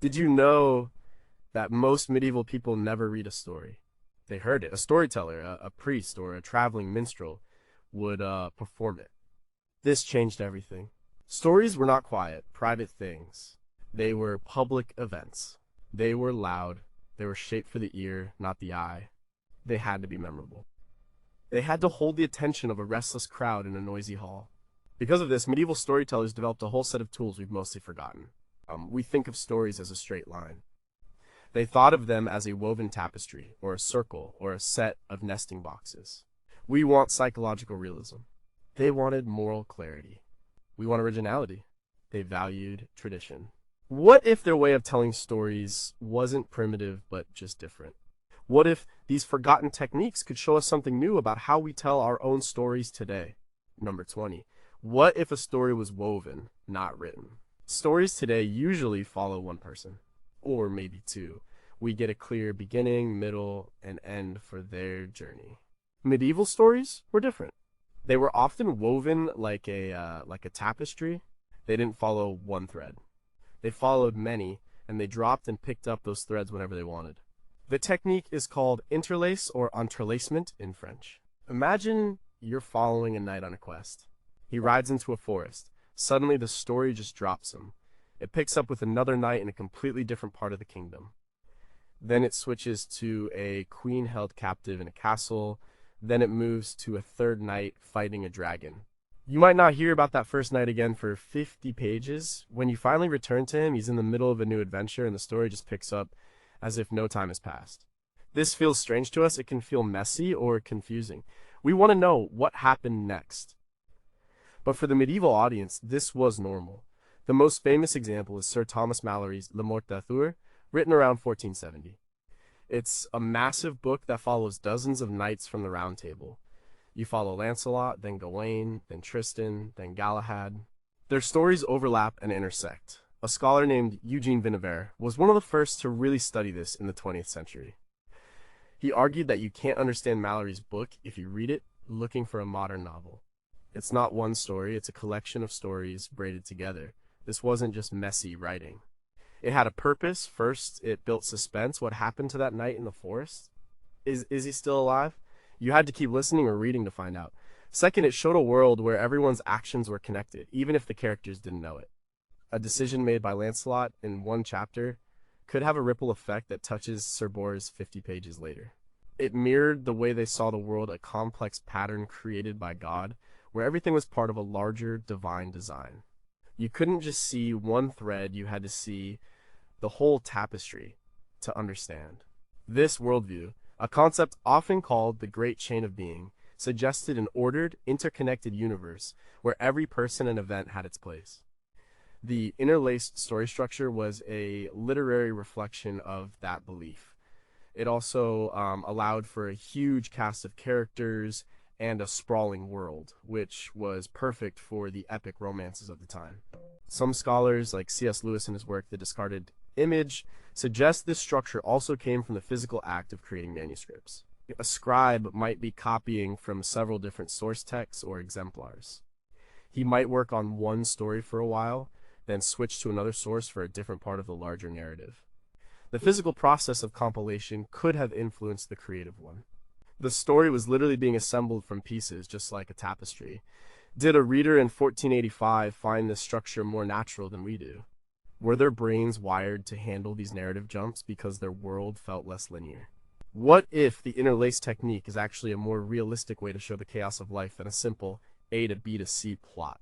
Did you know that most medieval people never read a story? They heard it. A storyteller, a priest, or a traveling minstrel would perform it. This changed everything. Stories were not quiet, private things. They were public events. They were loud. They were shaped for the ear, not the eye. They had to be memorable. They had to hold the attention of a restless crowd in a noisy hall. Because of this, medieval storytellers developed a whole set of tools we've mostly forgotten. We think of stories as a straight line. They thought of them as a woven tapestry, or a circle, or a set of nesting boxes. We want psychological realism. They wanted moral clarity. We want originality. They valued tradition. What if their way of telling stories wasn't primitive but just different? What if these forgotten techniques could show us something new about how we tell our own stories today? Number 20. What if a story was woven, not written? Stories today usually follow one person, or maybe two. We get a clear beginning, middle, and end for their journey. Medieval stories were different. They were often woven like a tapestry. They didn't follow one thread. They followed many, and they dropped and picked up those threads whenever they wanted. The technique is called interlace or entrelacement in French. Imagine you're following a knight on a quest. He rides into a forest. Suddenly the story just drops him. It picks up with another knight in a completely different part of the kingdom. Then it switches to a queen held captive in a castle. Then it moves to a third knight fighting a dragon. You might not hear about that first knight again for 50 pages. When you finally return to him, he's in the middle of a new adventure and the story just picks up as if no time has passed. This feels strange to us. It can feel messy or confusing. We want to know what happened next. But for the medieval audience, this was normal. The most famous example is Sir Thomas Malory's Le Morte d'Arthur, written around 1470. It's a massive book that follows dozens of knights from the Round Table. You follow Lancelot, then Gawain, then Tristan, then Galahad. Their stories overlap and intersect. A scholar named Eugene Vinever was one of the first to really study this in the 20th century. He argued that you can't understand Malory's book if you read it looking for a modern novel. It's not one story, it's a collection of stories braided together. This wasn't just messy writing. It had a purpose. First, it built suspense. What happened to that knight in the forest? Is he still alive? You had to keep listening or reading to find out. Second, it showed a world where everyone's actions were connected, even if the characters didn't know it. A decision made by Lancelot in one chapter could have a ripple effect that touches Sir Bors 50 pages later. It mirrored the way they saw the world, a complex pattern created by God, where everything was part of a larger divine design. You couldn't just see one thread, you had to see the whole tapestry to understand. This worldview, a concept often called the Great Chain of Being, suggested an ordered, interconnected universe where every person and event had its place. The interlaced story structure was a literary reflection of that belief. It also allowed for a huge cast of characters and a sprawling world, which was perfect for the epic romances of the time. Some scholars, like C.S. Lewis in his work The Discarded Image, suggest this structure also came from the physical act of creating manuscripts. A scribe might be copying from several different source texts or exemplars. He might work on one story for a while, then switch to another source for a different part of the larger narrative. The physical process of compilation could have influenced the creative one. The story was literally being assembled from pieces, just like a tapestry. Did a reader in 1485 find this structure more natural than we do? Were their brains wired to handle these narrative jumps because their world felt less linear? What if the interlace technique is actually a more realistic way to show the chaos of life than a simple A to B to C plot?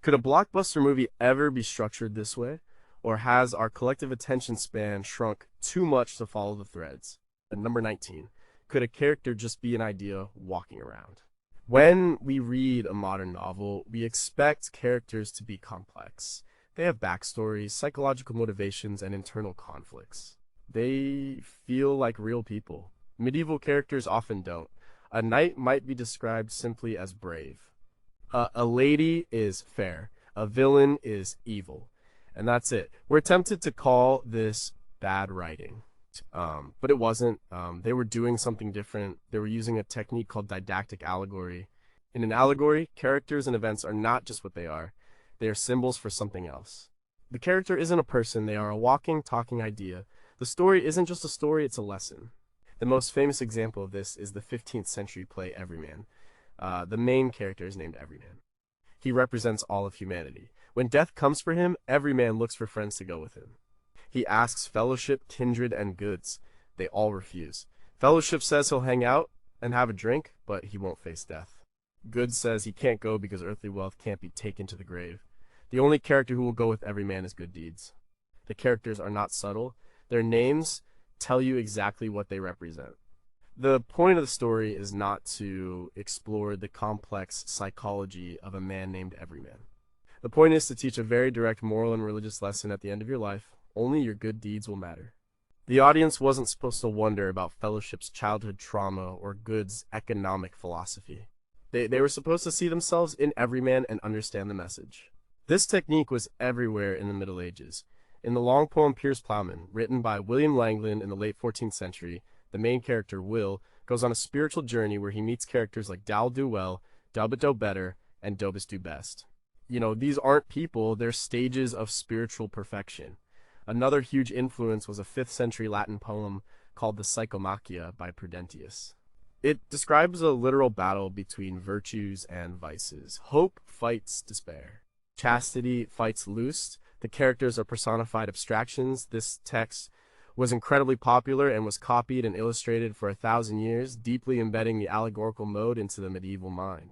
Could a blockbuster movie ever be structured this way? Or has our collective attention span shrunk too much to follow the threads? And number 19, could a character just be an idea walking around? When we read a modern novel, we expect characters to be complex. They have backstories, psychological motivations, and internal conflicts. They feel like real people. Medieval characters often don't. A knight might be described simply as brave. A lady is fair. A villain is evil. And that's it. We're tempted to call this bad writing. But it wasn't. They were doing something different. They were using a technique called didactic allegory. In an allegory, characters and events are not just what they are symbols for something else. The character isn't a person, they are a walking, talking idea. The story isn't just a story, it's a lesson. The most famous example of this is the 15th century play Everyman. The main character is named Everyman. He represents all of humanity. When death comes for him, every man looks for friends to go with him. He asks fellowship, kindred, and goods. They all refuse. Fellowship says he'll hang out and have a drink, but he won't face death. Goods says he can't go because earthly wealth can't be taken to the grave. The only character who will go with every man is good deeds. The characters are not subtle. Their names tell you exactly what they represent. The point of the story is not to explore the complex psychology of a man named Everyman. The point is to teach a very direct moral and religious lesson at the end of your life. Only your good deeds will matter. The audience wasn't supposed to wonder about Fellowship's childhood trauma or Good's economic philosophy. They were supposed to see themselves in Everyman and understand the message. This technique was everywhere in the Middle Ages. In the long poem Piers Plowman, written by William Langland in the late 14th century, the main character, Will, goes on a spiritual journey where he meets characters like Dow'll do well, Dubbit do better, and Dobus do best. These aren't people, they're stages of spiritual perfection. Another huge influence was a 5th century Latin poem called the Psychomachia by Prudentius. It describes a literal battle between virtues and vices. Hope fights despair. Chastity fights lust. The characters are personified abstractions. This text was incredibly popular and was copied and illustrated for 1,000 years, deeply embedding the allegorical mode into the medieval mind.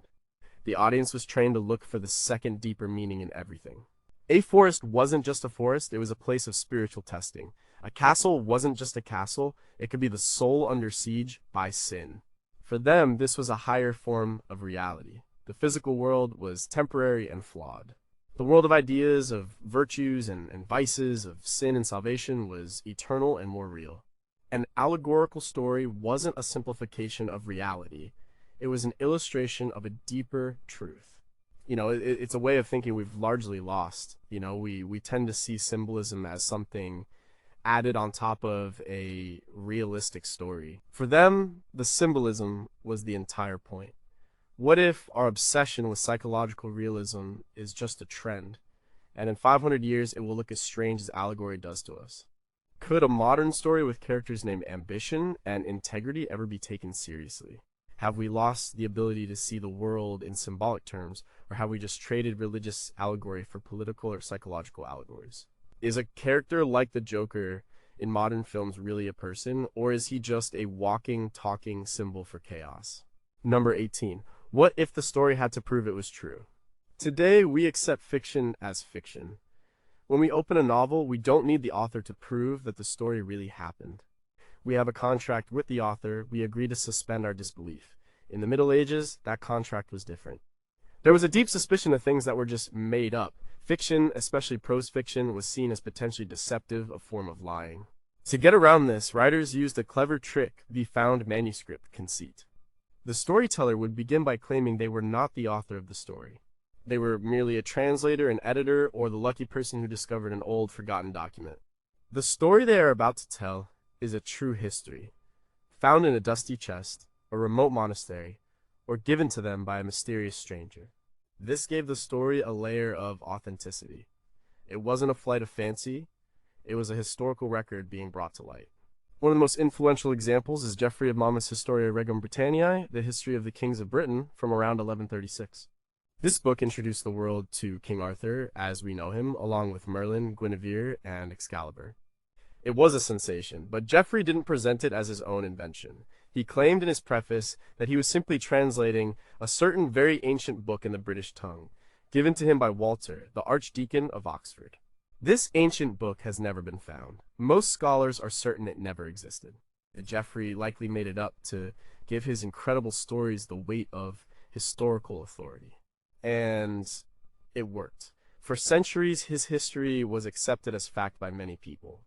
The audience was trained to look for the second deeper meaning in everything. A forest wasn't just a forest, it was a place of spiritual testing. A castle wasn't just a castle, it could be the soul under siege by sin. For them, this was a higher form of reality. The physical world was temporary and flawed. The world of ideas, of virtues and vices, of sin and salvation was eternal and more real. An allegorical story wasn't a simplification of reality. It was an illustration of a deeper truth. It's a way of thinking we've largely lost. We tend to see symbolism as something added on top of a realistic story. For them, the symbolism was the entire point. What if our obsession with psychological realism is just a trend, and in 500 years it will look as strange as allegory does to us? Could a modern story with characters named ambition and integrity ever be taken seriously? Have we lost the ability to see the world in symbolic terms, or have we just traded religious allegory for political or psychological allegories? Is a character like the Joker in modern films really a person, or is he just a walking, talking symbol for chaos? Number 18. What if the story had to prove it was true? Today, we accept fiction as fiction. When we open a novel, we don't need the author to prove that the story really happened. We have a contract with the author, we agree to suspend our disbelief. In the Middle Ages, that contract was different. There was a deep suspicion of things that were just made up. Fiction, especially prose fiction, was seen as potentially deceptive, a form of lying. To get around this, writers used a clever trick, the found manuscript conceit. The storyteller would begin by claiming they were not the author of the story. They were merely a translator, an editor, or the lucky person who discovered an old, forgotten document. The story they are about to tell is a true history, found in a dusty chest, a remote monastery, or given to them by a mysterious stranger. This gave the story a layer of authenticity. It wasn't a flight of fancy, it was a historical record being brought to light. One of the most influential examples is Geoffrey of Monmouth's Historia Regum Britanniae, the history of the kings of Britain, from around 1136. This book introduced the world to King Arthur, as we know him, along with Merlin, Guinevere, and Excalibur. It was a sensation, but Geoffrey didn't present it as his own invention. He claimed in his preface that he was simply translating a certain very ancient book in the British tongue, given to him by Walter, the Archdeacon of Oxford. This ancient book has never been found. Most scholars are certain it never existed. Geoffrey likely made it up to give his incredible stories the weight of historical authority. And it worked. For centuries, his history was accepted as fact by many people.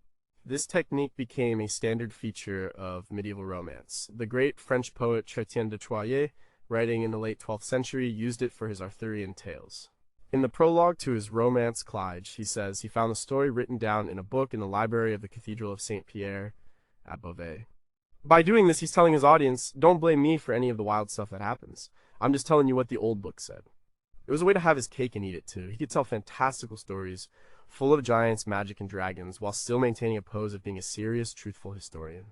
This technique became a standard feature of medieval romance. The great French poet Chrétien de Troyes, writing in the late 12th century, used it for his Arthurian tales. In the prologue to his romance Clyde, he says he found the story written down in a book in the library of the Cathedral of Saint Pierre at Beauvais. By doing this, he's telling his audience, don't blame me for any of the wild stuff that happens. I'm just telling you what the old book said. It was a way to have his cake and eat it too. He could tell fantastical stories full of giants, magic, and dragons, while still maintaining a pose of being a serious, truthful historian.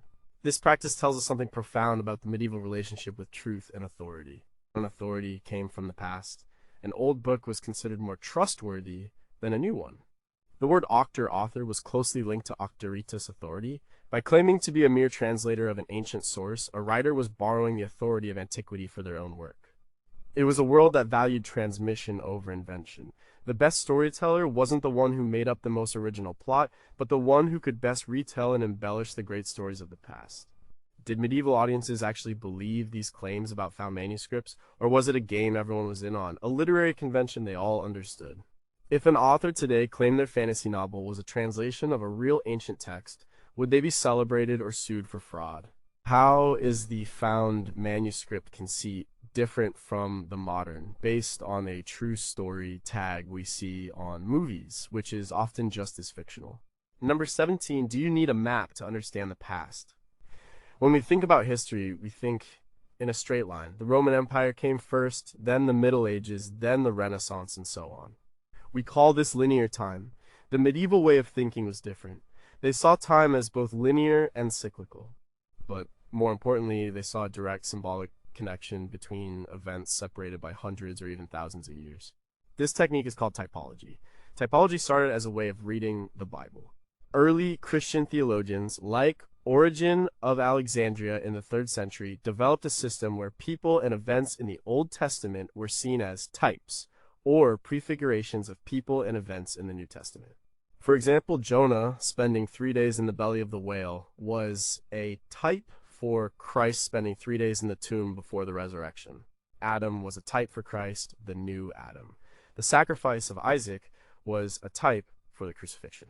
This practice tells us something profound about the medieval relationship with truth and authority. When authority came from the past, an old book was considered more trustworthy than a new one. The word auctor, author, was closely linked to auctoritas, authority. By claiming to be a mere translator of an ancient source, a writer was borrowing the authority of antiquity for their own work. It was a world that valued transmission over invention. The best storyteller wasn't the one who made up the most original plot, but the one who could best retell and embellish the great stories of the past. Did medieval audiences actually believe these claims about found manuscripts, or was it a game everyone was in on, a literary convention they all understood? If an author today claimed their fantasy novel was a translation of a real ancient text, would they be celebrated or sued for fraud? How is the found manuscript conceit different from the modern, based on a true story tag we see on movies, which is often just as fictional? Number 17, do you need a map to understand the past? When we think about history, we think in a straight line. The Roman Empire came first, then the Middle Ages, then the Renaissance, and so on. We call this linear time. The medieval way of thinking was different. They saw time as both linear and cyclical. But more importantly, they saw a direct symbolic connection between events separated by hundreds or even thousands of years. This technique is called typology. Typology started as a way of reading the Bible. Early Christian theologians, like Origen of Alexandria in the 3rd century, developed a system where people and events in the Old Testament were seen as types, or prefigurations of people and events in the New Testament. For example, Jonah spending 3 days in the belly of the whale was a type for Christ spending 3 days in the tomb before the resurrection. Adam was a type for Christ, the new Adam. The sacrifice of Isaac was a type for the crucifixion.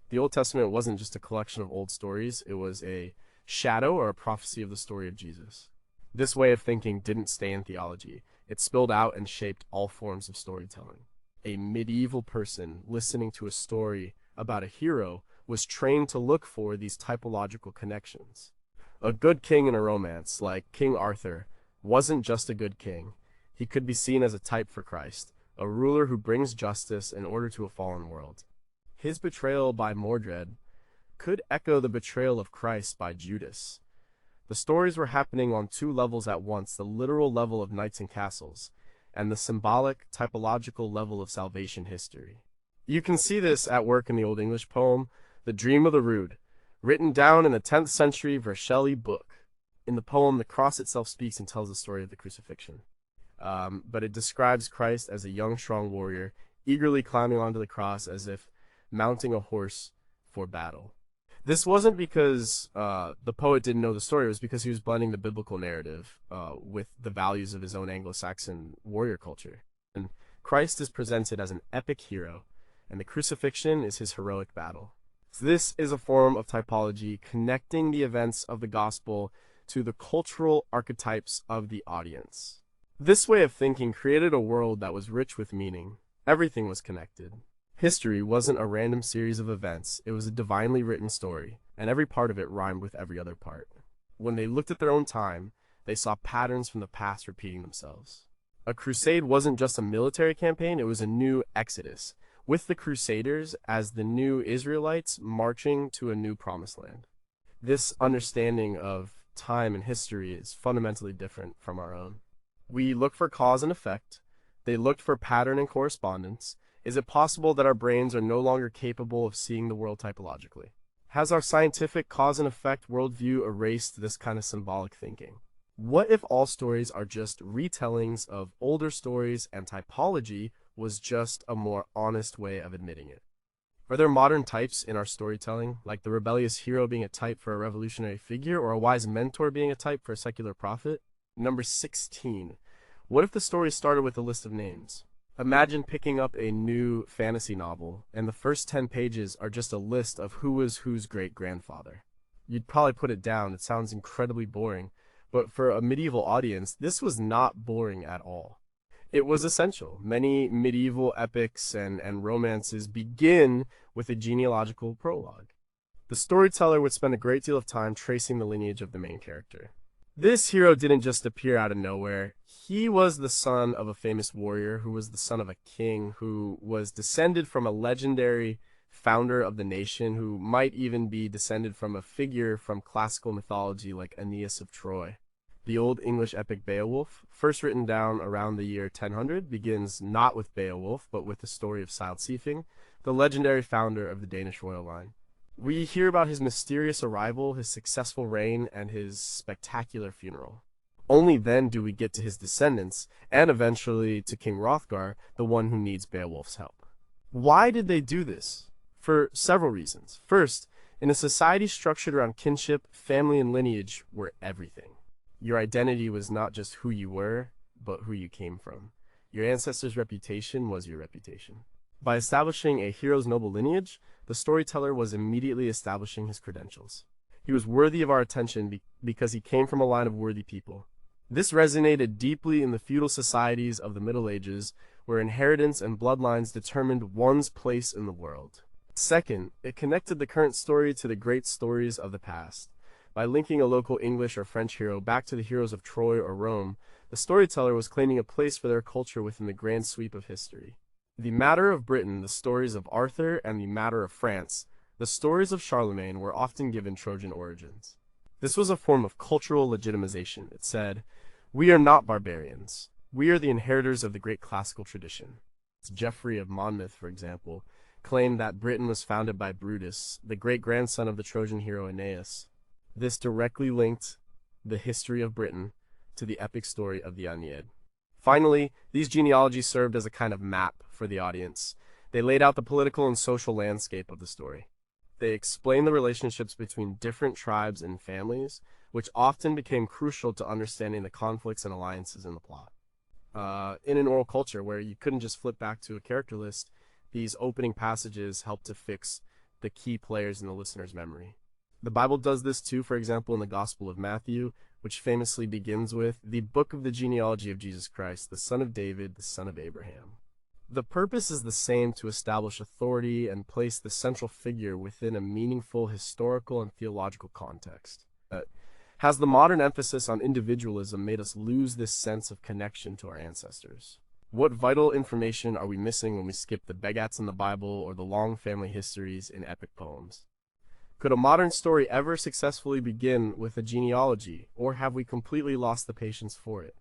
The Old Testament wasn't just a collection of old stories, it was a shadow or a prophecy of the story of Jesus. This way of thinking didn't stay in theology. It spilled out and shaped all forms of storytelling. A medieval person listening to a story about a hero was trained to look for these typological connections. A good king in a romance, like King Arthur, wasn't just a good king. He could be seen as a type for Christ, a ruler who brings justice in order to a fallen world. His betrayal by Mordred could echo the betrayal of Christ by Judas. The stories were happening on two levels at once, the literal level of knights and castles, and the symbolic, typological level of salvation history. You can see this at work in the Old English poem, The Dream of the Rood, written down in the 10th century Vercelli book. In the poem, the cross itself speaks and tells the story of the crucifixion. But it describes Christ as a young, strong warrior, eagerly climbing onto the cross as if mounting a horse for battle. This wasn't because the poet didn't know the story, it was because he was blending the biblical narrative with the values of his own Anglo-Saxon warrior culture. And Christ is presented as an epic hero, and the crucifixion is his heroic battle. So this is a form of typology connecting the events of the gospel to the cultural archetypes of the audience. This way of thinking created a world that was rich with meaning. Everything was connected. History wasn't a random series of events, it was a divinely written story, and every part of it rhymed with every other part. When they looked at their own time, they saw patterns from the past repeating themselves. A crusade wasn't just a military campaign, it was a new exodus, with the Crusaders as the new Israelites marching to a new promised land. This understanding of time and history is fundamentally different from our own. We look for cause and effect. They looked for pattern and correspondence. Is it possible that our brains are no longer capable of seeing the world typologically? Has our scientific cause and effect worldview erased this kind of symbolic thinking? What if all stories are just retellings of older stories and typology was just a more honest way of admitting it? Are there modern types in our storytelling, like the rebellious hero being a type for a revolutionary figure or a wise mentor being a type for a secular prophet? Number 16. What if the story started with a list of names? Imagine picking up a new fantasy novel, and the first 10 pages are just a list of who was whose great-grandfather. You'd probably put it down, it sounds incredibly boring, but for a medieval audience, this was not boring at all. It was essential. Many medieval epics and romances begin with a genealogical prologue. The storyteller would spend a great deal of time tracing the lineage of the main character. This hero didn't just appear out of nowhere. He was the son of a famous warrior who was the son of a king who was descended from a legendary founder of the nation who might even be descended from a figure from classical mythology like Aeneas of Troy. The Old English epic Beowulf, first written down around the year 1000, begins not with Beowulf, but with the story of Sildsifing, the legendary founder of the Danish royal line. We hear about his mysterious arrival, his successful reign, and his spectacular funeral. Only then do we get to his descendants, and eventually to King Hrothgar, the one who needs Beowulf's help. Why did they do this? For several reasons. First, in a society structured around kinship, family and lineage were everything. Your identity was not just who you were, but who you came from. Your ancestors' reputation was your reputation. By establishing a hero's noble lineage, the storyteller was immediately establishing his credentials. He was worthy of our attention because he came from a line of worthy people. This resonated deeply in the feudal societies of the Middle Ages, where inheritance and bloodlines determined one's place in the world. Second, it connected the current story to the great stories of the past. By linking a local English or French hero back to the heroes of Troy or Rome, the storyteller was claiming a place for their culture within the grand sweep of history. The Matter of Britain, the stories of Arthur, and the Matter of France, the stories of Charlemagne, were often given Trojan origins. This was a form of cultural legitimization. It said, "We are not barbarians. We are the inheritors of the great classical tradition." Geoffrey of Monmouth, for example, claimed that Britain was founded by Brutus, the great-grandson of the Trojan hero Aeneas. This directly linked the history of Britain to the epic story of the Aeneid. Finally, these genealogies served as a kind of map for the audience. They laid out the political and social landscape of the story. They explained the relationships between different tribes and families, which often became crucial to understanding the conflicts and alliances in the plot. In an oral culture where you couldn't just flip back to a character list, these opening passages helped to fix the key players in the listener's memory. The Bible does this too, for example, in the Gospel of Matthew, which famously begins with the book of the genealogy of Jesus Christ, the son of David, the son of Abraham. The purpose is the same: to establish authority and place the central figure within a meaningful historical and theological context. Has the modern emphasis on individualism made us lose this sense of connection to our ancestors? What vital information are we missing when we skip the begats in the Bible or the long family histories in epic poems? Could a modern story ever successfully begin with a genealogy, or have we completely lost the patience for it?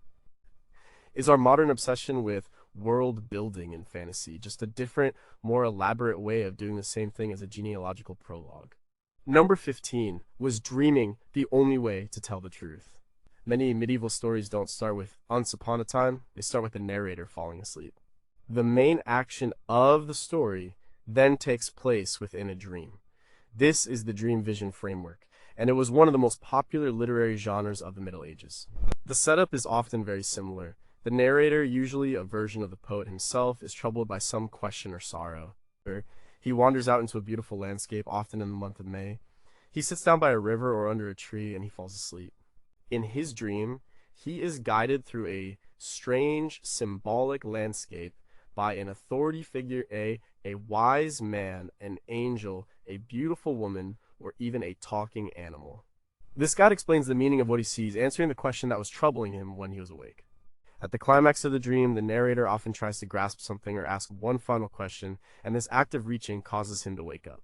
Is our modern obsession with world building in fantasy just a different, more elaborate way of doing the same thing as a genealogical prologue? Number 15, was dreaming the only way to tell the truth? Many medieval stories don't start with "once upon a time," they start with the narrator falling asleep. The main action of the story then takes place within a dream. This is the dream vision framework, and it was one of the most popular literary genres of the Middle Ages. The setup is often very similar. The narrator, usually a version of the poet himself, is troubled by some question or sorrow. He wanders out into a beautiful landscape, often in the month of May. He sits down by a river or under a tree, and he falls asleep. In his dream, he is guided through a strange, symbolic landscape by an authority figure, a wise man, an angel, a beautiful woman, or even a talking animal. This guide explains the meaning of what he sees, answering the question that was troubling him when he was awake. At the climax of the dream, the narrator often tries to grasp something or ask one final question, and this act of reaching causes him to wake up.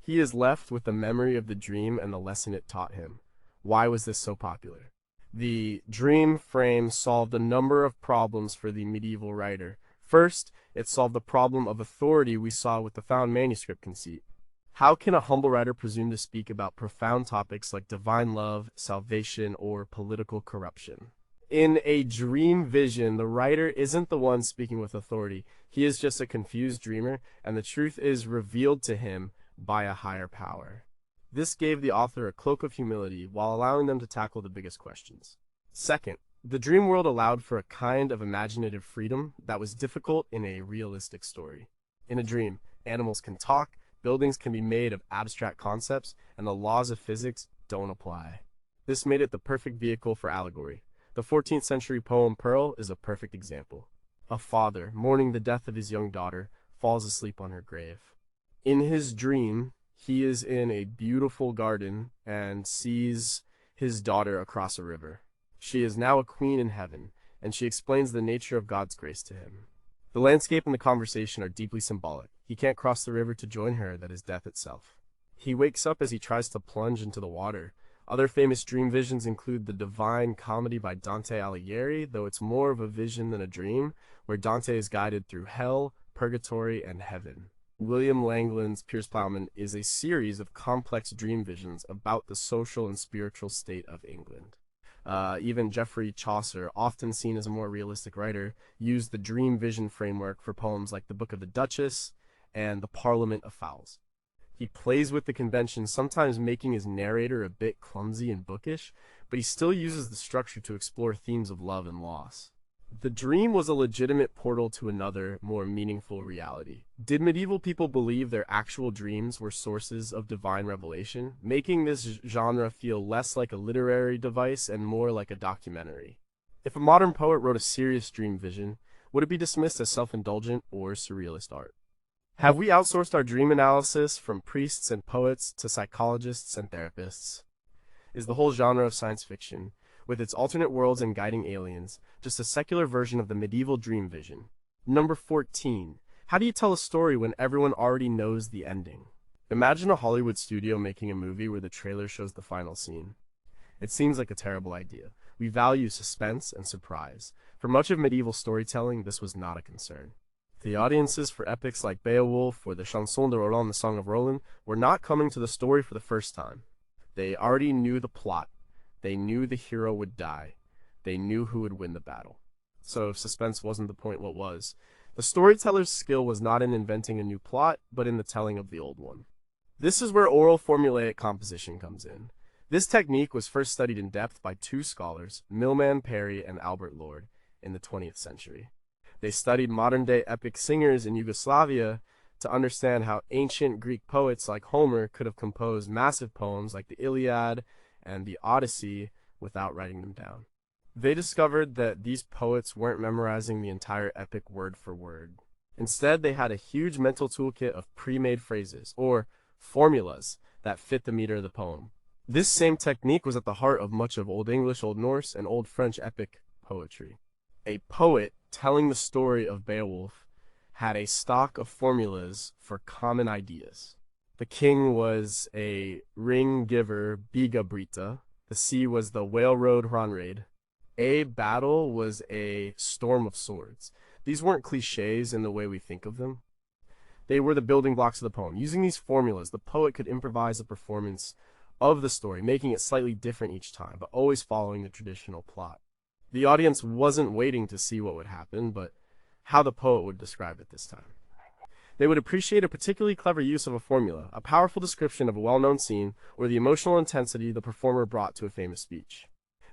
He is left with the memory of the dream and the lesson it taught him. Why was this so popular? The dream frame solved a number of problems for the medieval writer. First, it solved the problem of authority we saw with the found manuscript conceit. How can a humble writer presume to speak about profound topics like divine love, salvation, or political corruption? In a dream vision, the writer isn't the one speaking with authority. He is just a confused dreamer, and the truth is revealed to him by a higher power. This gave the author a cloak of humility while allowing them to tackle the biggest questions. Second, the dream world allowed for a kind of imaginative freedom that was difficult in a realistic story. In a dream, animals can talk, buildings can be made of abstract concepts, and the laws of physics don't apply. This made it the perfect vehicle for allegory. The 14th century poem Pearl is a perfect example. A father, mourning the death of his young daughter, falls asleep on her grave. In his dream, he is in a beautiful garden and sees his daughter across a river. She is now a queen in heaven, and she explains the nature of God's grace to him. The landscape and the conversation are deeply symbolic. He can't cross the river to join her, that is death itself. He wakes up as he tries to plunge into the water. Other famous dream visions include the Divine Comedy by Dante Alighieri, though it's more of a vision than a dream, where Dante is guided through hell, purgatory, and heaven. William Langland's Piers Plowman is a series of complex dream visions about the social and spiritual state of England. Even Geoffrey Chaucer, often seen as a more realistic writer, used the dream vision framework for poems like The Book of the Duchess and The Parliament of Fowls. He plays with the convention, sometimes making his narrator a bit clumsy and bookish, but he still uses the structure to explore themes of love and loss. The dream was a legitimate portal to another, more meaningful reality. Did medieval people believe their actual dreams were sources of divine revelation, making this genre feel less like a literary device and more like a documentary? If a modern poet wrote a serious dream vision, would it be dismissed as self-indulgent or surrealist art? Have we outsourced our dream analysis from priests and poets to psychologists and therapists? Is the whole genre of science fiction, with its alternate worlds and guiding aliens, just a secular version of the medieval dream vision? Number 14. How do you tell a story when everyone already knows the ending? Imagine a Hollywood studio making a movie where the trailer shows the final scene. It seems like a terrible idea. We value suspense and surprise. For much of medieval storytelling, this was not a concern. The audiences for epics like Beowulf or the Chanson de Roland, the Song of Roland, were not coming to the story for the first time. They already knew the plot. They knew the hero would die. They knew who would win the battle. So if suspense wasn't the point, what was? The storyteller's skill was not in inventing a new plot, but in the telling of the old one. This is where oral formulaic composition comes in. This technique was first studied in depth by two scholars, Milman Parry and Albert Lord, in the 20th century. They studied modern-day epic singers in Yugoslavia to understand how ancient Greek poets like Homer could have composed massive poems like the Iliad and the Odyssey without writing them down. They discovered that these poets weren't memorizing the entire epic word for word. Instead, they had a huge mental toolkit of pre-made phrases, or formulas, that fit the meter of the poem. This same technique was at the heart of much of Old English, Old Norse, and Old French epic poetry. A poet telling the story of Beowulf had a stock of formulas for common ideas. The king was a ring giver, Bigabrita. The sea was the whale road, Hranraid. A battle was a storm of swords. These weren't cliches in the way we think of them. They were the building blocks of the poem. Using these formulas, the poet could improvise a performance of the story, making it slightly different each time, but always following the traditional plot. The audience wasn't waiting to see what would happen, but how the poet would describe it this time. They would appreciate a particularly clever use of a formula, a powerful description of a well-known scene, or the emotional intensity the performer brought to a famous speech.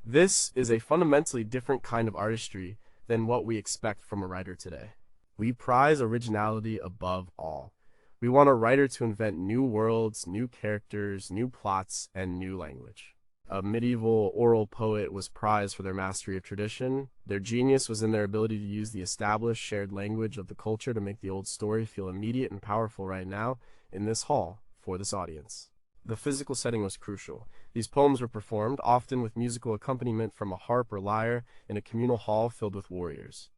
This is a fundamentally different kind of artistry than what we expect from a writer today. We prize originality above all. We want a writer to invent new worlds, new characters, new plots, and new language. A medieval oral poet was prized for their mastery of tradition. Their genius was in their ability to use the established, shared language of the culture to make the old story feel immediate and powerful right now, in this hall, for this audience. The physical setting was crucial. These poems were performed, often with musical accompaniment from a harp or lyre, in a communal hall filled with warriors.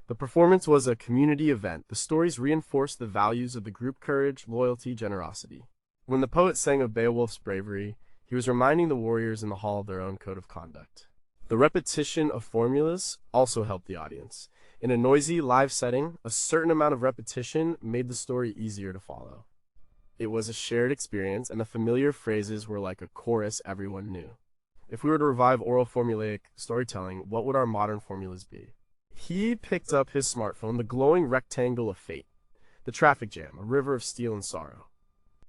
The performance was a community event. The stories reinforced the values of the group: courage, loyalty, generosity. When the poet sang of Beowulf's bravery, he was reminding the warriors in the hall of their own code of conduct. The repetition of formulas also helped the audience. In a noisy, live setting, a certain amount of repetition made the story easier to follow. It was a shared experience, and the familiar phrases were like a chorus everyone knew. If we were to revive oral formulaic storytelling, what would our modern formulas be? He picked up his smartphone, the glowing rectangle of fate, the traffic jam, a river of steel and sorrow.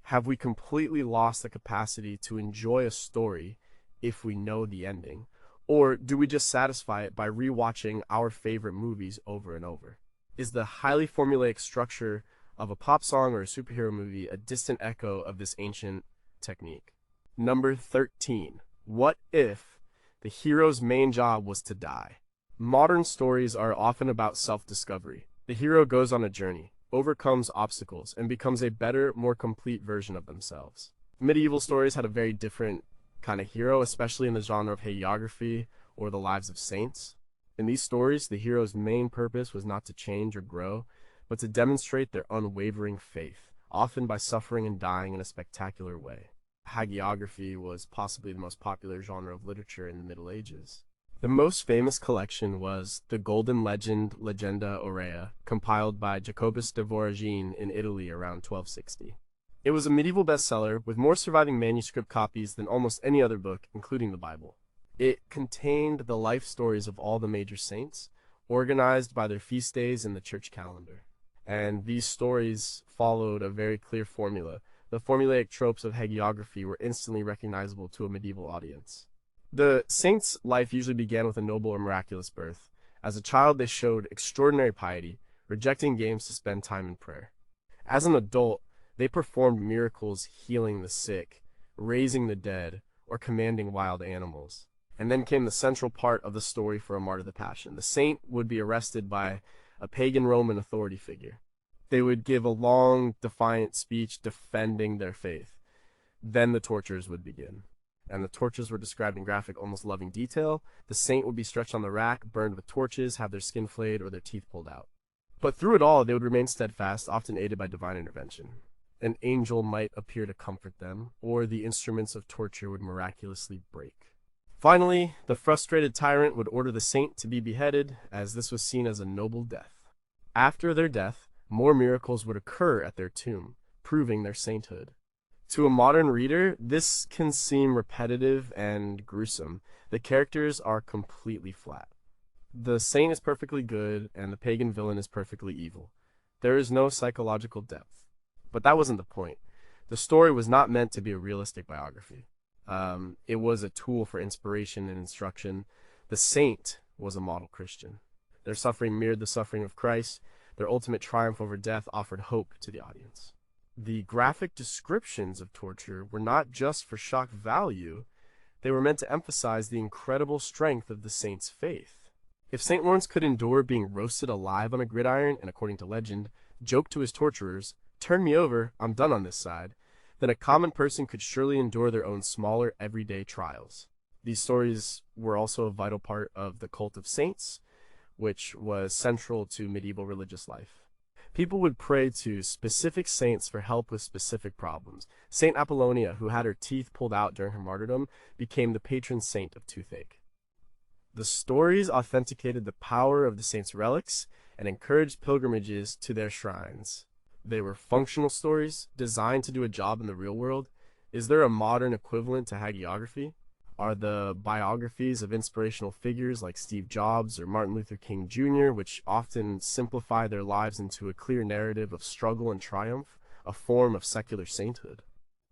Have we completely lost the capacity to enjoy a story if we know the ending? Or do we just satisfy it by rewatching our favorite movies over and over? Is the highly formulaic structure of a pop song or a superhero movie a distant echo of this ancient technique? Number 13. What if the hero's main job was to die? Modern stories are often about self-discovery. The hero goes on a journey, overcomes obstacles, and becomes a better, more complete version of themselves. Medieval stories had a very different kind of hero, especially in the genre of hagiography or the lives of saints. In these stories, the hero's main purpose was not to change or grow, but to demonstrate their unwavering faith, often by suffering and dying in a spectacular way. Hagiography was possibly the most popular genre of literature in the Middle Ages. The most famous collection was the Golden Legend Legenda Aurea, compiled by Jacobus de Voragine in Italy around 1260. It was a medieval bestseller with more surviving manuscript copies than almost any other book, including the Bible. It contained the life stories of all the major saints, organized by their feast days in the church calendar. And these stories followed a very clear formula. The formulaic tropes of hagiography were instantly recognizable to a medieval audience. The saint's life usually began with a noble or miraculous birth. As a child, they showed extraordinary piety, rejecting games to spend time in prayer. As an adult, they performed miracles healing the sick, raising the dead, or commanding wild animals. And then came the central part of the story for a martyr of the Passion. The saint would be arrested by a pagan Roman authority figure. They would give a long, defiant speech defending their faith. Then the tortures would begin. And the tortures were described in graphic, almost loving detail. The saint would be stretched on the rack, burned with torches, have their skin flayed, or their teeth pulled out. But through it all, they would remain steadfast, often aided by divine intervention. An angel might appear to comfort them, or the instruments of torture would miraculously break. Finally, the frustrated tyrant would order the saint to be beheaded, as this was seen as a noble death. After their death, more miracles would occur at their tomb, proving their sainthood. To a modern reader, this can seem repetitive and gruesome. The characters are completely flat. The saint is perfectly good, and the pagan villain is perfectly evil. There is no psychological depth. But that wasn't the point. The story was not meant to be a realistic biography. It was a tool for inspiration and instruction. The saint was a model Christian. Their suffering mirrored the suffering of Christ. Their ultimate triumph over death offered hope to the audience. The graphic descriptions of torture were not just for shock value. They were meant to emphasize the incredible strength of the saint's faith. If St. Lawrence could endure being roasted alive on a gridiron and, according to legend, joked to his torturers, "Turn me over, I'm done on this side," then a common person could surely endure their own smaller, everyday trials. These stories were also a vital part of the cult of saints, which was central to medieval religious life. People would pray to specific saints for help with specific problems. Saint Apollonia, who had her teeth pulled out during her martyrdom, became the patron saint of toothache. The stories authenticated the power of the saints' relics and encouraged pilgrimages to their shrines. They were functional stories, designed to do a job in the real world. Is there a modern equivalent to hagiography? Are the biographies of inspirational figures like Steve Jobs or Martin Luther King Jr., which often simplify their lives into a clear narrative of struggle and triumph, a form of secular sainthood?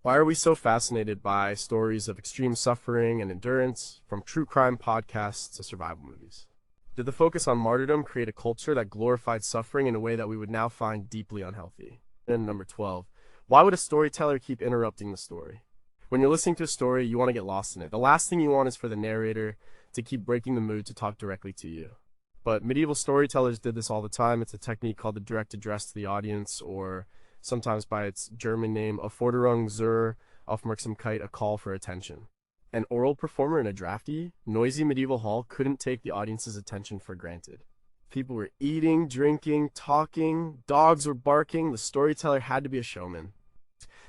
Why are we so fascinated by stories of extreme suffering and endurance, from true crime podcasts to survival movies? Did the focus on martyrdom create a culture that glorified suffering in a way that we would now find deeply unhealthy? And number 12, why would a storyteller keep interrupting the story? When you're listening to a story, you want to get lost in it. The last thing you want is for the narrator to keep breaking the mood to talk directly to you. But medieval storytellers did this all the time. It's a technique called the direct address to the audience, or sometimes by its German name, Aufforderung zur Aufmerksamkeit, a call for attention. An oral performer in a drafty, noisy medieval hall couldn't take the audience's attention for granted. People were eating, drinking, talking, dogs were barking. The storyteller had to be a showman.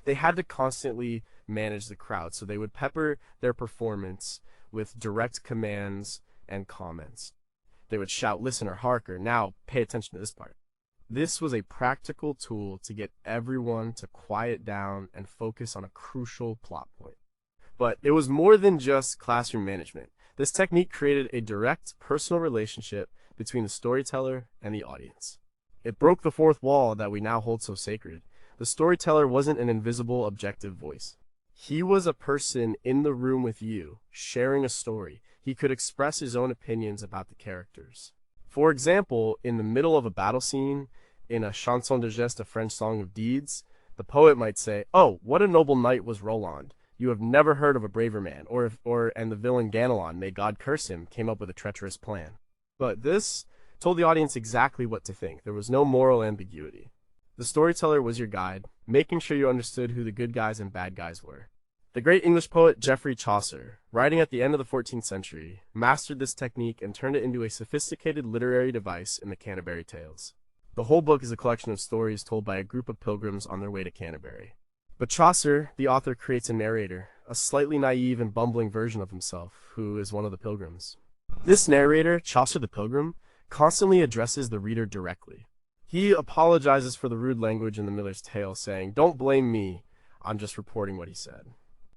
They had to constantly manage the crowd, so they would pepper their performance with direct commands and comments. They would shout, "Listener, harker, now pay attention to this part." This was a practical tool to get everyone to quiet down and focus on a crucial plot point. But it was more than just classroom management. This technique created a direct personal relationship between the storyteller and the audience. It broke the fourth wall that we now hold so sacred. The storyteller wasn't an invisible, objective voice. He was a person in the room with you, sharing a story. He could express his own opinions about the characters. For example, in the middle of a battle scene, in a chanson de geste, a French song of deeds, the poet might say, "Oh, what a noble knight was Roland. You have never heard of a braver man," and the villain Ganelon, may God curse him, came up with a treacherous plan. But this told the audience exactly what to think. There was no moral ambiguity. The storyteller was your guide, making sure you understood who the good guys and bad guys were. The great English poet Geoffrey Chaucer, writing at the end of the 14th century, mastered this technique and turned it into a sophisticated literary device in the Canterbury Tales. The whole book is a collection of stories told by a group of pilgrims on their way to Canterbury. But Chaucer, the author, creates a narrator, a slightly naive and bumbling version of himself, who is one of the pilgrims. This narrator, Chaucer the Pilgrim, constantly addresses the reader directly. He apologizes for the rude language in the Miller's Tale, saying, "Don't blame me, I'm just reporting what he said."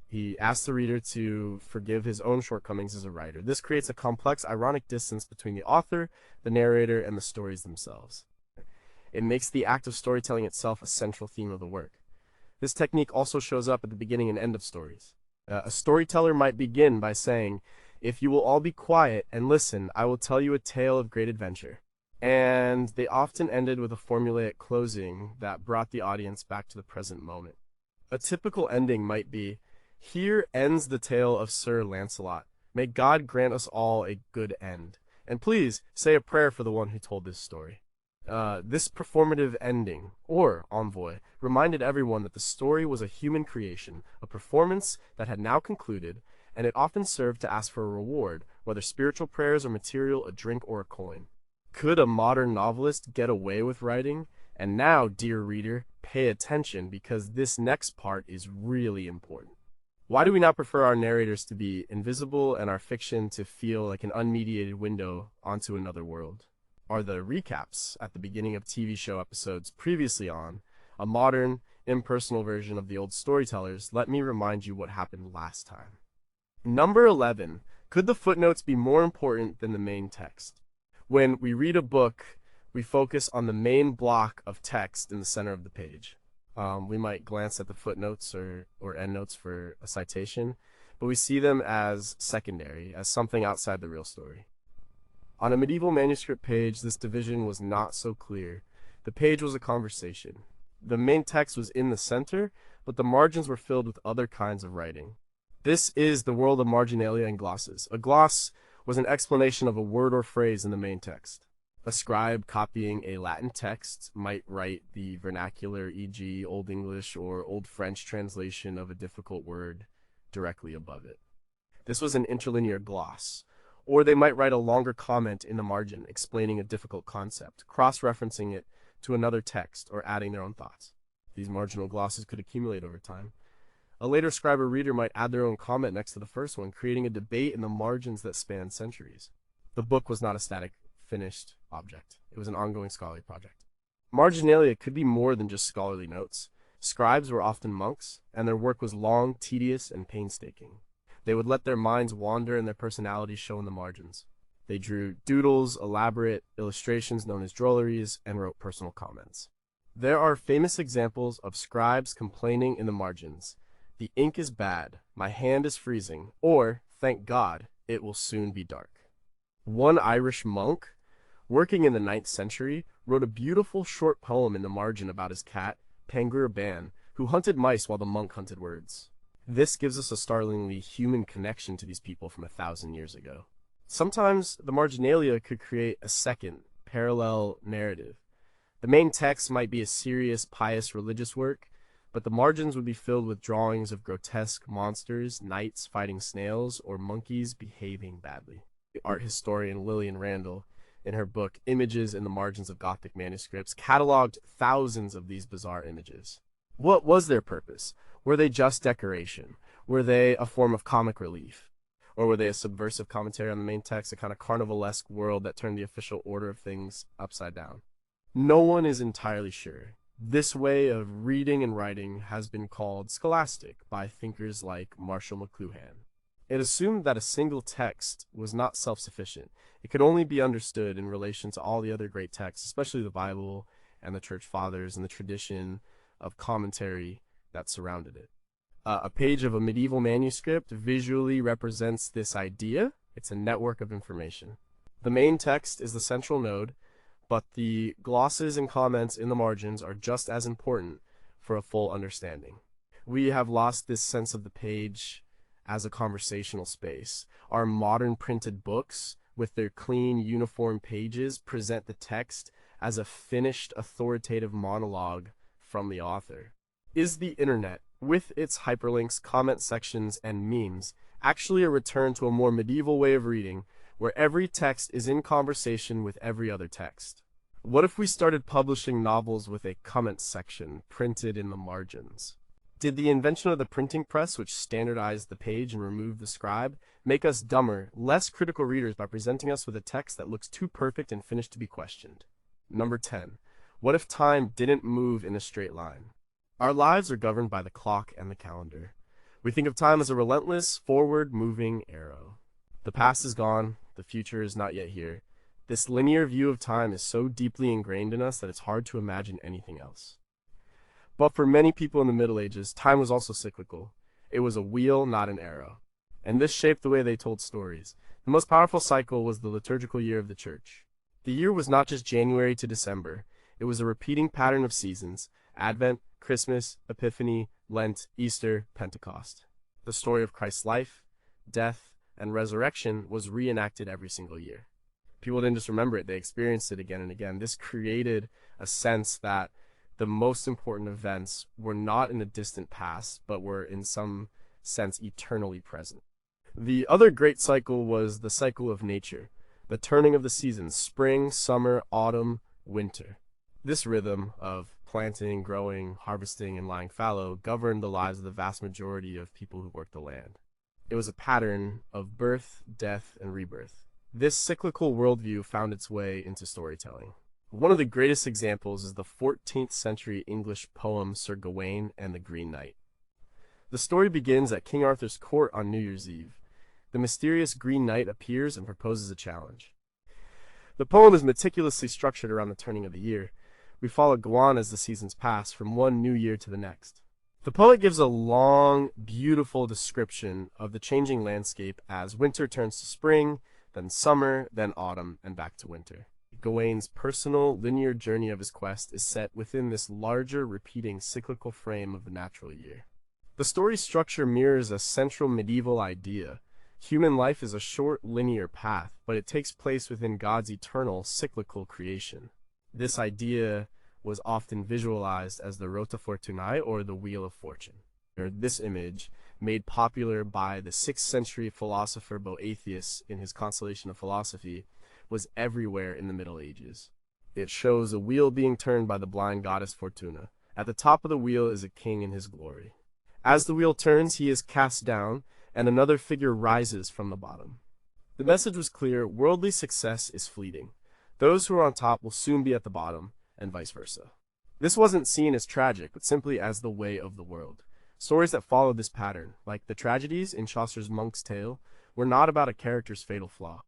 He asks the reader to forgive his own shortcomings as a writer. This creates a complex, ironic distance between the author, the narrator, and the stories themselves. It makes the act of storytelling itself a central theme of the work. This technique also shows up at the beginning and end of stories. A storyteller might begin by saying, "If you will all be quiet and listen, I will tell you a tale of great adventure." And they often ended with a formulaic closing that brought the audience back to the present moment. A typical ending might be, "Here ends the tale of Sir Lancelot. May God grant us all a good end. And please say a prayer for the one who told this story." This performative ending, or envoy, reminded everyone that the story was a human creation, a performance that had now concluded, and it often served to ask for a reward, whether spiritual prayers or material, a drink or a coin. Could a modern novelist get away with writing? And now, dear reader, pay attention, because this next part is really important. Why do we not prefer our narrators to be invisible and our fiction to feel like an unmediated window onto another world? Are the recaps at the beginning of TV show episodes previously on a modern, impersonal version of the old storytellers? Let me remind you what happened last time. Number 11. Could the footnotes be more important than the main text? When we read a book, we focus on the main block of text in the center of the page. We might glance at the footnotes or endnotes for a citation, but we see them as secondary, as something outside the real story. On a medieval manuscript page, this division was not so clear. The page was a conversation. The main text was in the center, but the margins were filled with other kinds of writing. This is the world of marginalia and glosses. A gloss was an explanation of a word or phrase in the main text. A scribe copying a Latin text might write the vernacular, e.g. Old English or Old French translation of a difficult word directly above it. This was an interlinear gloss. Or they might write a longer comment in the margin explaining a difficult concept, cross-referencing it to another text or adding their own thoughts. These marginal glosses could accumulate over time. A later scribe or reader might add their own comment next to the first one, creating a debate in the margins that spanned centuries. The book was not a static, finished object. It was an ongoing scholarly project. Marginalia could be more than just scholarly notes. Scribes were often monks, and their work was long, tedious, and painstaking. They would let their minds wander and their personalities show in the margins. They drew doodles, elaborate illustrations known as drolleries, and wrote personal comments. There are famous examples of scribes complaining in the margins. "The ink is bad, my hand is freezing," or, "Thank God, it will soon be dark." One Irish monk, working in the 9th century, wrote a beautiful short poem in the margin about his cat, Pangur Ban, who hunted mice while the monk hunted words. This gives us a startlingly human connection to these people from 1,000 years ago. Sometimes the marginalia could create a second, parallel narrative. The main text might be a serious, pious religious work, but the margins would be filled with drawings of grotesque monsters, knights fighting snails, or monkeys behaving badly. The art historian Lillian Randall, in her book Images in the Margins of Gothic Manuscripts, cataloged thousands of these bizarre images. What was their purpose? Were they just decoration? Were they a form of comic relief? Or were they a subversive commentary on the main text, a kind of carnivalesque world that turned the official order of things upside down? No one is entirely sure. This way of reading and writing has been called scholastic by thinkers like Marshall McLuhan. It assumed that a single text was not self-sufficient. It could only be understood in relation to all the other great texts, especially the Bible and the Church Fathers and the tradition of commentary that surrounded it. A page of a medieval manuscript visually represents this idea. It's a network of information. The main text is the central node, but the glosses and comments in the margins are just as important for a full understanding. We have lost this sense of the page as a conversational space. Our modern printed books, with their clean, uniform pages, present the text as a finished, authoritative monologue from the author. Is the internet with its hyperlinks, comment sections, and memes, actually a return to a more medieval way of reading, where every text is in conversation with every other text. What if we started publishing novels with a comment section printed in the margins? Did the invention of the printing press, which standardized the page and removed the scribe, make us dumber, less critical readers by presenting us with a text that looks too perfect and finished to be questioned? Number 10. What if time didn't move in a straight line? Our lives are governed by the clock and the calendar. We think of time as a relentless, forward-moving arrow. The past is gone, the future is not yet here. This linear view of time is so deeply ingrained in us that it's hard to imagine anything else. But for many people in the Middle Ages, time was also cyclical. It was a wheel, not an arrow. And this shaped the way they told stories. The most powerful cycle was the liturgical year of the church. The year was not just January to December. It was a repeating pattern of seasons: Advent, Christmas, Epiphany, Lent, Easter, Pentecost. The story of Christ's life, death, and resurrection was reenacted every single year. People didn't just remember it, they experienced it again and again. This created a sense that the most important events were not in the distant past, but were in some sense eternally present. The other great cycle was the cycle of nature, the turning of the seasons: spring, summer, autumn, winter. This rhythm of planting, growing, harvesting, and lying fallow governed the lives of the vast majority of people who worked the land. It was a pattern of birth, death, and rebirth. This cyclical worldview found its way into storytelling. One of the greatest examples is the 14th century English poem Sir Gawain and the Green Knight. The story begins at King Arthur's court on New Year's Eve. The mysterious Green Knight appears and proposes a challenge. The poem is meticulously structured around the turning of the year. We follow Gawain as the seasons pass from one new year to the next. The poet gives a long, beautiful description of the changing landscape as winter turns to spring, then summer, then autumn, and back to winter. Gawain's personal, linear journey of his quest is set within this larger, repeating, cyclical frame of the natural year. The story's structure mirrors a central medieval idea. Human life is a short, linear path, but it takes place within God's eternal, cyclical creation. This idea was often visualized as the Rota Fortunae, or the Wheel of Fortune. This image, made popular by the 6th century philosopher Boethius in his Consolation of Philosophy, was everywhere in the Middle Ages. It shows a wheel being turned by the blind goddess Fortuna. At the top of the wheel is a king in his glory. As the wheel turns, he is cast down, and another figure rises from the bottom. The message was clear: worldly success is fleeting. Those who are on top will soon be at the bottom, and vice versa. This wasn't seen as tragic, but simply as the way of the world. Stories that followed this pattern, like the tragedies in Chaucer's Monk's Tale, were not about a character's fatal flaw.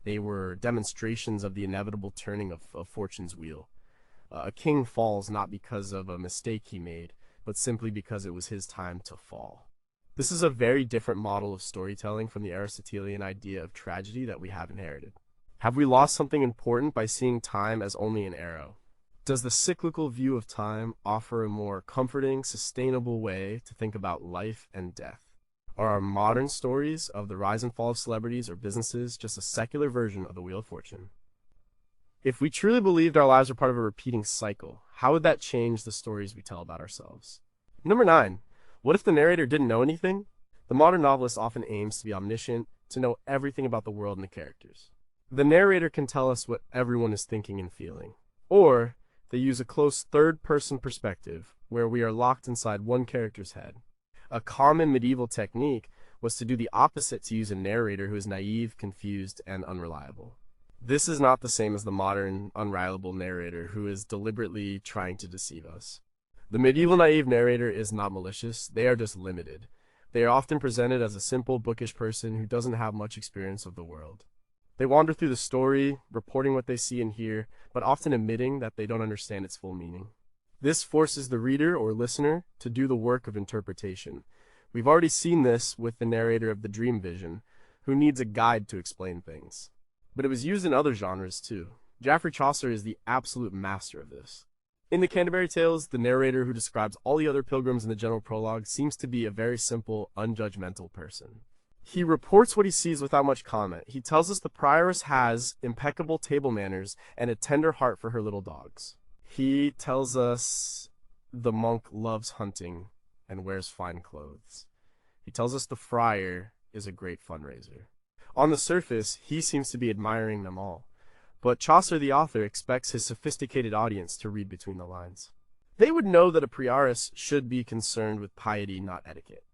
They were demonstrations of the inevitable turning of fortune's wheel. A king falls not because of a mistake he made, but simply because it was his time to fall. This is a very different model of storytelling from the Aristotelian idea of tragedy that we have inherited. Have we lost something important by seeing time as only an arrow? Does the cyclical view of time offer a more comforting, sustainable way to think about life and death? Are our modern stories of the rise and fall of celebrities or businesses just a secular version of the Wheel of Fortune? If we truly believed our lives were part of a repeating cycle, how would that change the stories we tell about ourselves? Number 9. What if the narrator didn't know anything? The modern novelist often aims to be omniscient, to know everything about the world and the characters. The narrator can tell us what everyone is thinking and feeling. Or they use a close third-person perspective, where we are locked inside one character's head. A common medieval technique was to do the opposite, to use a narrator who is naive, confused, and unreliable. This is not the same as the modern, unreliable narrator who is deliberately trying to deceive us. The medieval naive narrator is not malicious, they are just limited. They are often presented as a simple, bookish person who doesn't have much experience of the world. They wander through the story, reporting what they see and hear, but often admitting that they don't understand its full meaning. This forces the reader or listener to do the work of interpretation. We've already seen this with the narrator of the dream vision, who needs a guide to explain things. But it was used in other genres too. Geoffrey Chaucer is the absolute master of this. In the Canterbury Tales, the narrator who describes all the other pilgrims in the general prologue seems to be a very simple, unjudgmental person. He reports what he sees without much comment. He tells us the prioress has impeccable table manners and a tender heart for her little dogs. He tells us the monk loves hunting and wears fine clothes. He tells us the friar is a great fundraiser. On the surface, he seems to be admiring them all, but Chaucer the author expects his sophisticated audience to read between the lines. They would know that a prioress should be concerned with piety, not etiquette.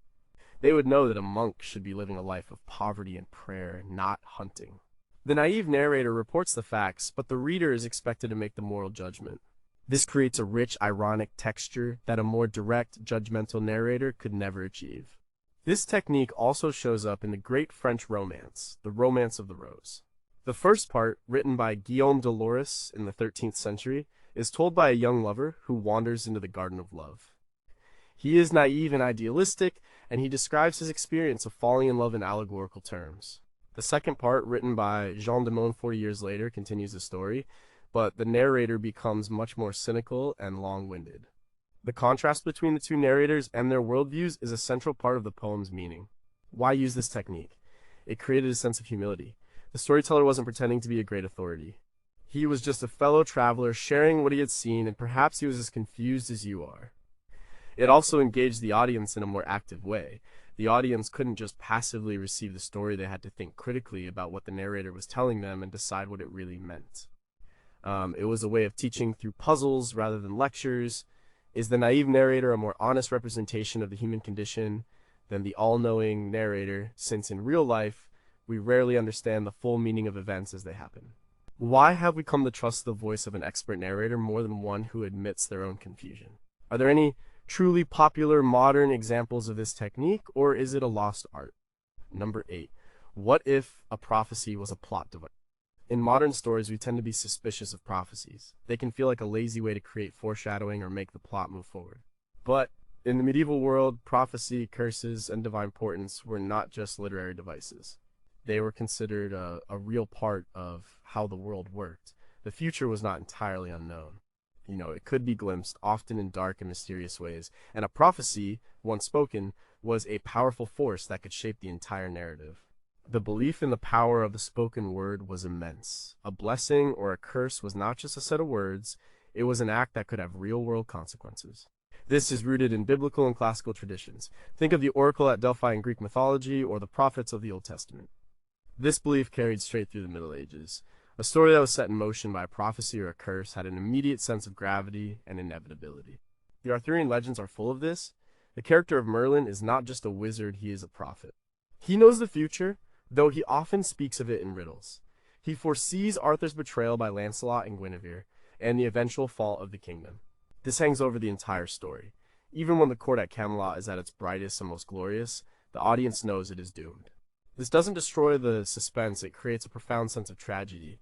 They would know that a monk should be living a life of poverty and prayer, not hunting. The naive narrator reports the facts, but the reader is expected to make the moral judgment. This creates a rich, ironic texture that a more direct, judgmental narrator could never achieve. This technique also shows up in the great French romance, the Romance of the Rose. The first part, written by Guillaume de Loris in the 13th century, is told by a young lover who wanders into the garden of love. He is naive and idealistic, and he describes his experience of falling in love in allegorical terms. The second part, written by Jean de Meun 40 years later, continues the story, but the narrator becomes much more cynical and long-winded. The contrast between the two narrators and their worldviews is a central part of the poem's meaning. Why use this technique? It created a sense of humility. The storyteller wasn't pretending to be a great authority. He was just a fellow traveler sharing what he had seen, and perhaps he was as confused as you are. It also engaged the audience in a more active way. The audience couldn't just passively receive the story, they had to think critically about what the narrator was telling them and decide what it really meant. It was a way of teaching through puzzles rather than lectures. Is the naive narrator a more honest representation of the human condition than the all-knowing narrator, since in real life, we rarely understand the full meaning of events as they happen? Why have we come to trust the voice of an expert narrator more than one who admits their own confusion? Are there any truly popular modern examples of this technique, or is it a lost art? Number 8. What if a prophecy was a plot device? In modern stories, we tend to be suspicious of prophecies. They can feel like a lazy way to create foreshadowing or make the plot move forward. But in the medieval world, prophecy, curses, and divine portents were not just literary devices. They were considered a real part of how the world worked. The future was not entirely unknown. It could be glimpsed, often in dark and mysterious ways, and a prophecy, once spoken, was a powerful force that could shape the entire narrative. The belief in the power of the spoken word was immense. A blessing or a curse was not just a set of words, it was an act that could have real-world consequences. This is rooted in biblical and classical traditions. Think of the oracle at Delphi in Greek mythology or the prophets of the Old Testament. This belief carried straight through the Middle Ages. A story that was set in motion by a prophecy or a curse had an immediate sense of gravity and inevitability. The Arthurian legends are full of this. The character of Merlin is not just a wizard, he is a prophet. He knows the future, though he often speaks of it in riddles. He foresees Arthur's betrayal by Lancelot and Guinevere, and the eventual fall of the kingdom. This hangs over the entire story. Even when the court at Camelot is at its brightest and most glorious, the audience knows it is doomed. This doesn't destroy the suspense, it creates a profound sense of tragedy.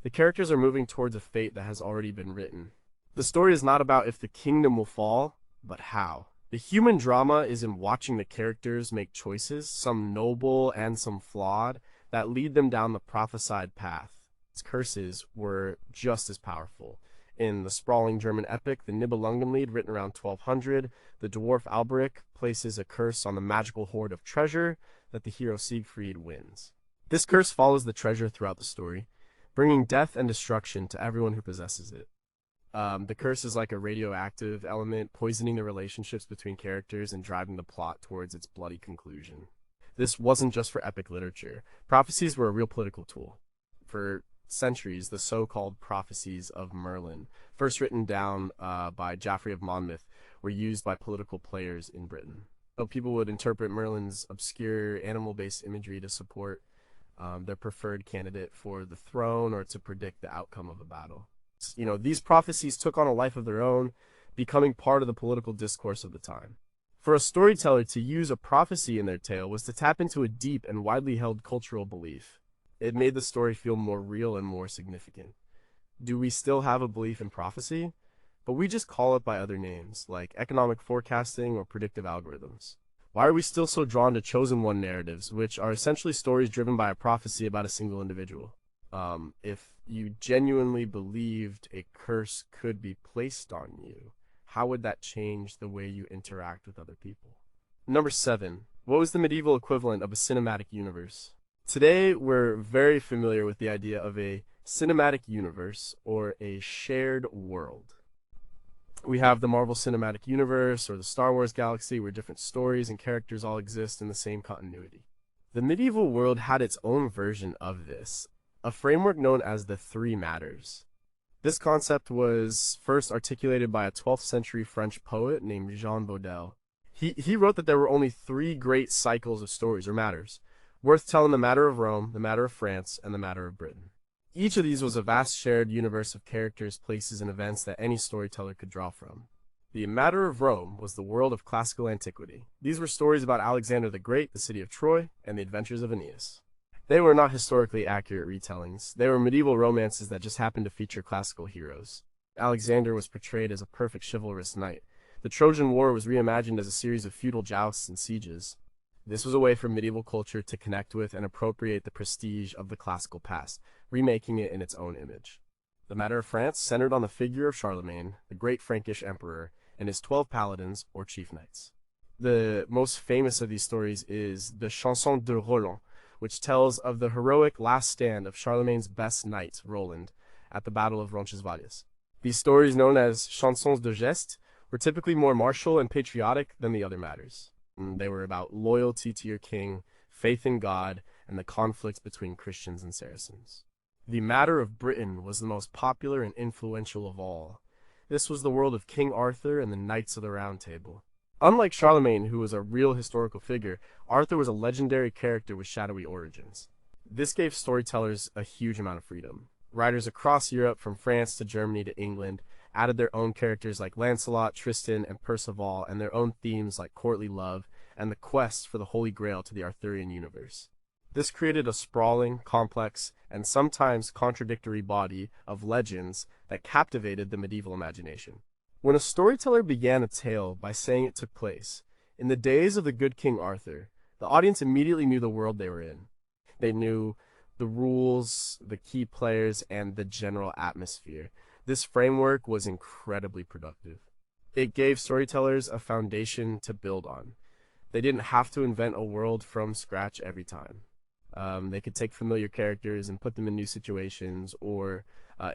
The characters are moving towards a fate that has already been written. The story is not about if the kingdom will fall, but how. The human drama is in watching the characters make choices, some noble and some flawed, that lead them down the prophesied path. Its curses were just as powerful. In the sprawling German epic, the Nibelungenlied, written around 1200, the dwarf Alberic places a curse on the magical hoard of treasure that the hero Siegfried wins. This curse follows the treasure throughout the story, bringing death and destruction to everyone who possesses it. The curse is like a radioactive element, poisoning the relationships between characters and driving the plot towards its bloody conclusion. This wasn't just for epic literature. Prophecies were a real political tool. For centuries, the so-called prophecies of Merlin, first written down by Geoffrey of Monmouth, were used by political players in Britain. So people would interpret Merlin's obscure animal-based imagery to support their preferred candidate for the throne or to predict the outcome of a battle. These prophecies took on a life of their own, becoming part of the political discourse of the time. For a storyteller to use a prophecy in their tale was to tap into a deep and widely held cultural belief. It made the story feel more real and more significant. Do we still have a belief in prophecy? But we just call it by other names, like economic forecasting or predictive algorithms. Why are we still so drawn to chosen one narratives, which are essentially stories driven by a prophecy about a single individual? If you genuinely believed a curse could be placed on you, how would that change the way you interact with other people? Number 7. What was the medieval equivalent of a cinematic universe? Today, we're very familiar with the idea of a cinematic universe or a shared world. We have the Marvel Cinematic Universe or the Star Wars galaxy, where different stories and characters all exist in the same continuity. The medieval world had its own version of this, a framework known as the Three Matters. This concept was first articulated by a 12th century French poet named Jean Baudel. He wrote that there were only three great cycles of stories, or matters, worth telling: the matter of Rome, the matter of France, and the matter of Britain. Each of these was a vast shared universe of characters, places, and events that any storyteller could draw from. The matter of Rome was the world of classical antiquity. These were stories about Alexander the Great, the city of Troy, and the adventures of Aeneas. They were not historically accurate retellings. They were medieval romances that just happened to feature classical heroes. Alexander was portrayed as a perfect chivalrous knight. The Trojan War was reimagined as a series of feudal jousts and sieges. This was a way for medieval culture to connect with and appropriate the prestige of the classical past, remaking it in its own image. The matter of France centered on the figure of Charlemagne, the great Frankish emperor, and his 12 paladins, or chief knights. The most famous of these stories is the Chanson de Roland, which tells of the heroic last stand of Charlemagne's best knight, Roland, at the Battle of Roncesvalles. These stories, known as chansons de geste, were typically more martial and patriotic than the other matters. They were about loyalty to your king, faith in God, and the conflicts between Christians and Saracens. The matter of Britain was the most popular and influential of all. This was the world of King Arthur and the Knights of the Round Table. Unlike Charlemagne, who was a real historical figure, Arthur was a legendary character with shadowy origins. This gave storytellers a huge amount of freedom. Writers across Europe, from France to Germany to England, added their own characters like Lancelot, Tristan, and Percival, and their own themes like courtly love and the quest for the Holy Grail to the Arthurian universe. This created a sprawling, complex, and sometimes contradictory body of legends that captivated the medieval imagination. When a storyteller began a tale by saying it took place in the days of the good King Arthur, the audience immediately knew the world they were in. They knew the rules, the key players, and the general atmosphere. This framework was incredibly productive. It gave storytellers a foundation to build on. They didn't have to invent a world from scratch every time. They could take familiar characters and put them in new situations, or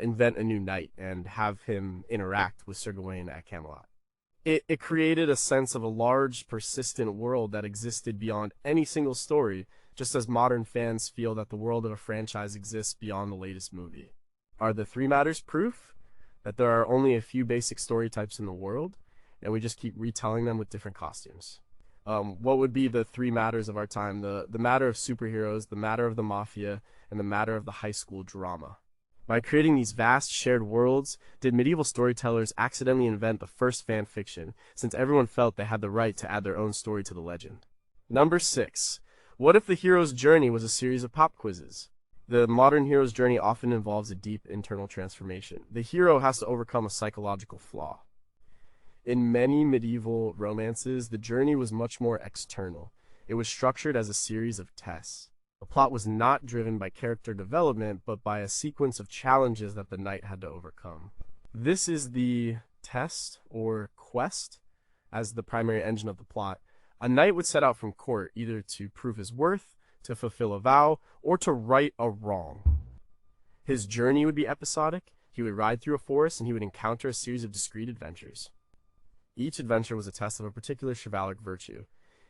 invent a new knight and have him interact with Sir Gawain at Camelot. It created a sense of a large, persistent world that existed beyond any single story, just as modern fans feel that the world of a franchise exists beyond the latest movie. Are the Three Matters proof that there are only a few basic story types in the world, and we just keep retelling them with different costumes? What would be the three matters of our time? The matter of superheroes, the matter of the mafia, and the matter of the high school drama. By creating these vast shared worlds, did medieval storytellers accidentally invent the first fan fiction, since everyone felt they had the right to add their own story to the legend? Number 6. What if the hero's journey was a series of pop quizzes? The modern hero's journey often involves a deep internal transformation. The hero has to overcome a psychological flaw. In many medieval romances, the journey was much more external. It was structured as a series of tests. The plot was not driven by character development, but by a sequence of challenges that the knight had to overcome. This is the test, or quest, as the primary engine of the plot. A knight would set out from court, either to prove his worth, to fulfill a vow, or to right a wrong. His journey would be episodic. He would ride through a forest, and he would encounter a series of discrete adventures. Each adventure was a test of a particular chivalric virtue.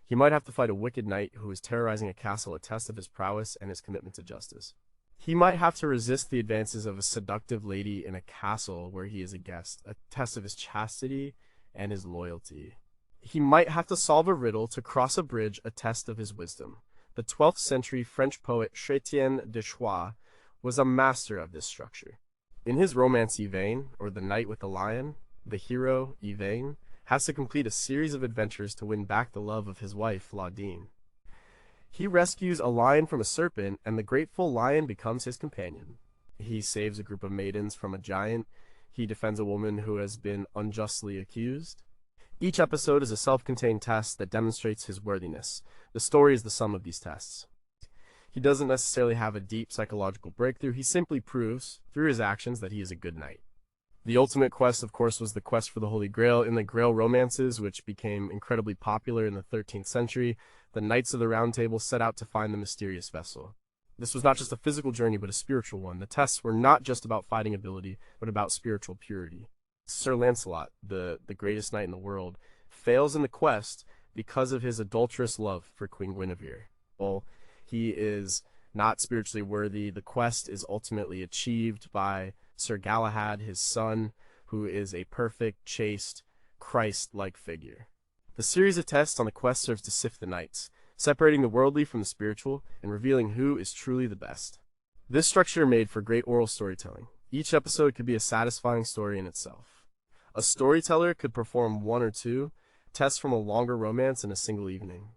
He might have to fight a wicked knight who was terrorizing a castle, a test of his prowess and his commitment to justice. He might have to resist the advances of a seductive lady in a castle where he is a guest, a test of his chastity and his loyalty. He might have to solve a riddle to cross a bridge, a test of his wisdom. The 12th century French poet Chrétien de Troyes was a master of this structure. In his romance Yvain, or The Knight with the Lion, the hero, Yvain, has to complete a series of adventures to win back the love of his wife, Claudine. He rescues a lion from a serpent, and the grateful lion becomes his companion. He saves a group of maidens from a giant. He defends a woman who has been unjustly accused. Each episode is a self-contained test that demonstrates his worthiness. The story is the sum of these tests. He doesn't necessarily have a deep psychological breakthrough. He simply proves, through his actions, that he is a good knight. The ultimate quest, of course, was the quest for the Holy Grail. In the Grail romances, which became incredibly popular in the 13th century, the Knights of the Round Table set out to find the mysterious vessel. This was not just a physical journey, but a spiritual one. The tests were not just about fighting ability, but about spiritual purity. Sir Lancelot, the greatest knight in the world, fails in the quest because of his adulterous love for Queen Guinevere. Well, he is not spiritually worthy. The quest is ultimately achieved by Sir Galahad, his son, who is a perfect, chaste, Christ-like figure. The series of tests on the quest serves to sift the knights, separating the worldly from the spiritual and revealing who is truly the best. This structure made for great oral storytelling. Each episode could be a satisfying story in itself. A storyteller could perform one or two tests from a longer romance in a single evening.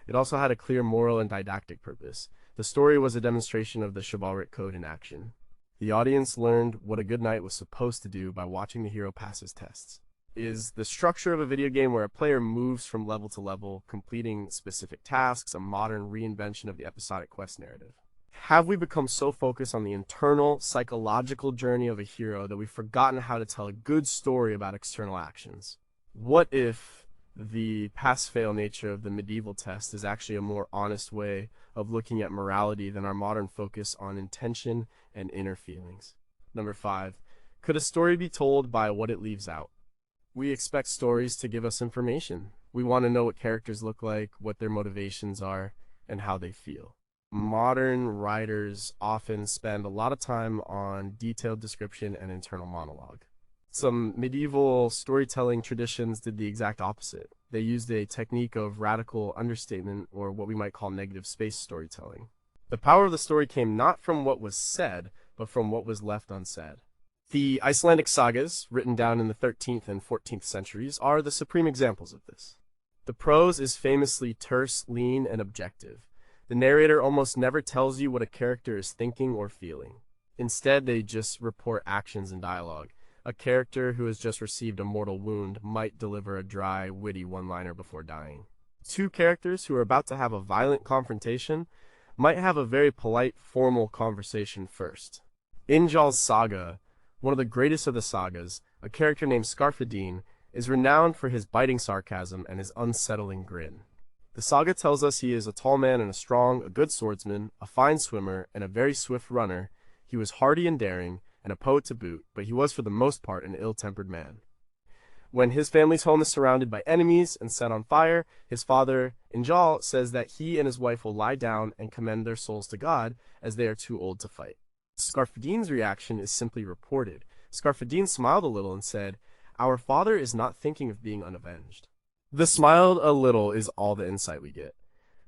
It also had a clear moral and didactic purpose. The story was a demonstration of the chivalric code in action. The audience learned what a good knight was supposed to do by watching the hero pass his tests. It is the structure of a video game where a player moves from level to level, completing specific tasks, a modern reinvention of the episodic quest narrative. Have we become so focused on the internal, psychological journey of a hero that we've forgotten how to tell a good story about external actions? What if the pass-fail nature of the medieval test is actually a more honest way of looking at morality than our modern focus on intention and inner feelings? Number 5. Could a story be told by what it leaves out? We expect stories to give us information. We want to know what characters look like, what their motivations are, and how they feel. Modern writers often spend a lot of time on detailed description and internal monologue. Some medieval storytelling traditions did the exact opposite. They used a technique of radical understatement, or what we might call negative space storytelling. The power of the story came not from what was said, but from what was left unsaid. The Icelandic sagas, written down in the 13th and 14th centuries, are the supreme examples of this. The prose is famously terse, lean, and objective. The narrator almost never tells you what a character is thinking or feeling. Instead, they just report actions and dialogue. A character who has just received a mortal wound might deliver a dry, witty one-liner before dying. Two characters who are about to have a violent confrontation might have a very polite, formal conversation first. In Njál's saga, one of the greatest of the sagas, a character named Skarphedinn is renowned for his biting sarcasm and his unsettling grin. The saga tells us he is a tall man and a good swordsman, a fine swimmer, and a very swift runner. He was hardy and daring, and a poet to boot, but he was for the most part an ill-tempered man. When his family's home is surrounded by enemies and set on fire, his father, Njál, says that he and his wife will lie down and commend their souls to God, as they are too old to fight. Skarphedinn's reaction is simply reported. Skarphedinn smiled a little and said, "Our father is not thinking of being unavenged." The smiled a little is all the insight we get.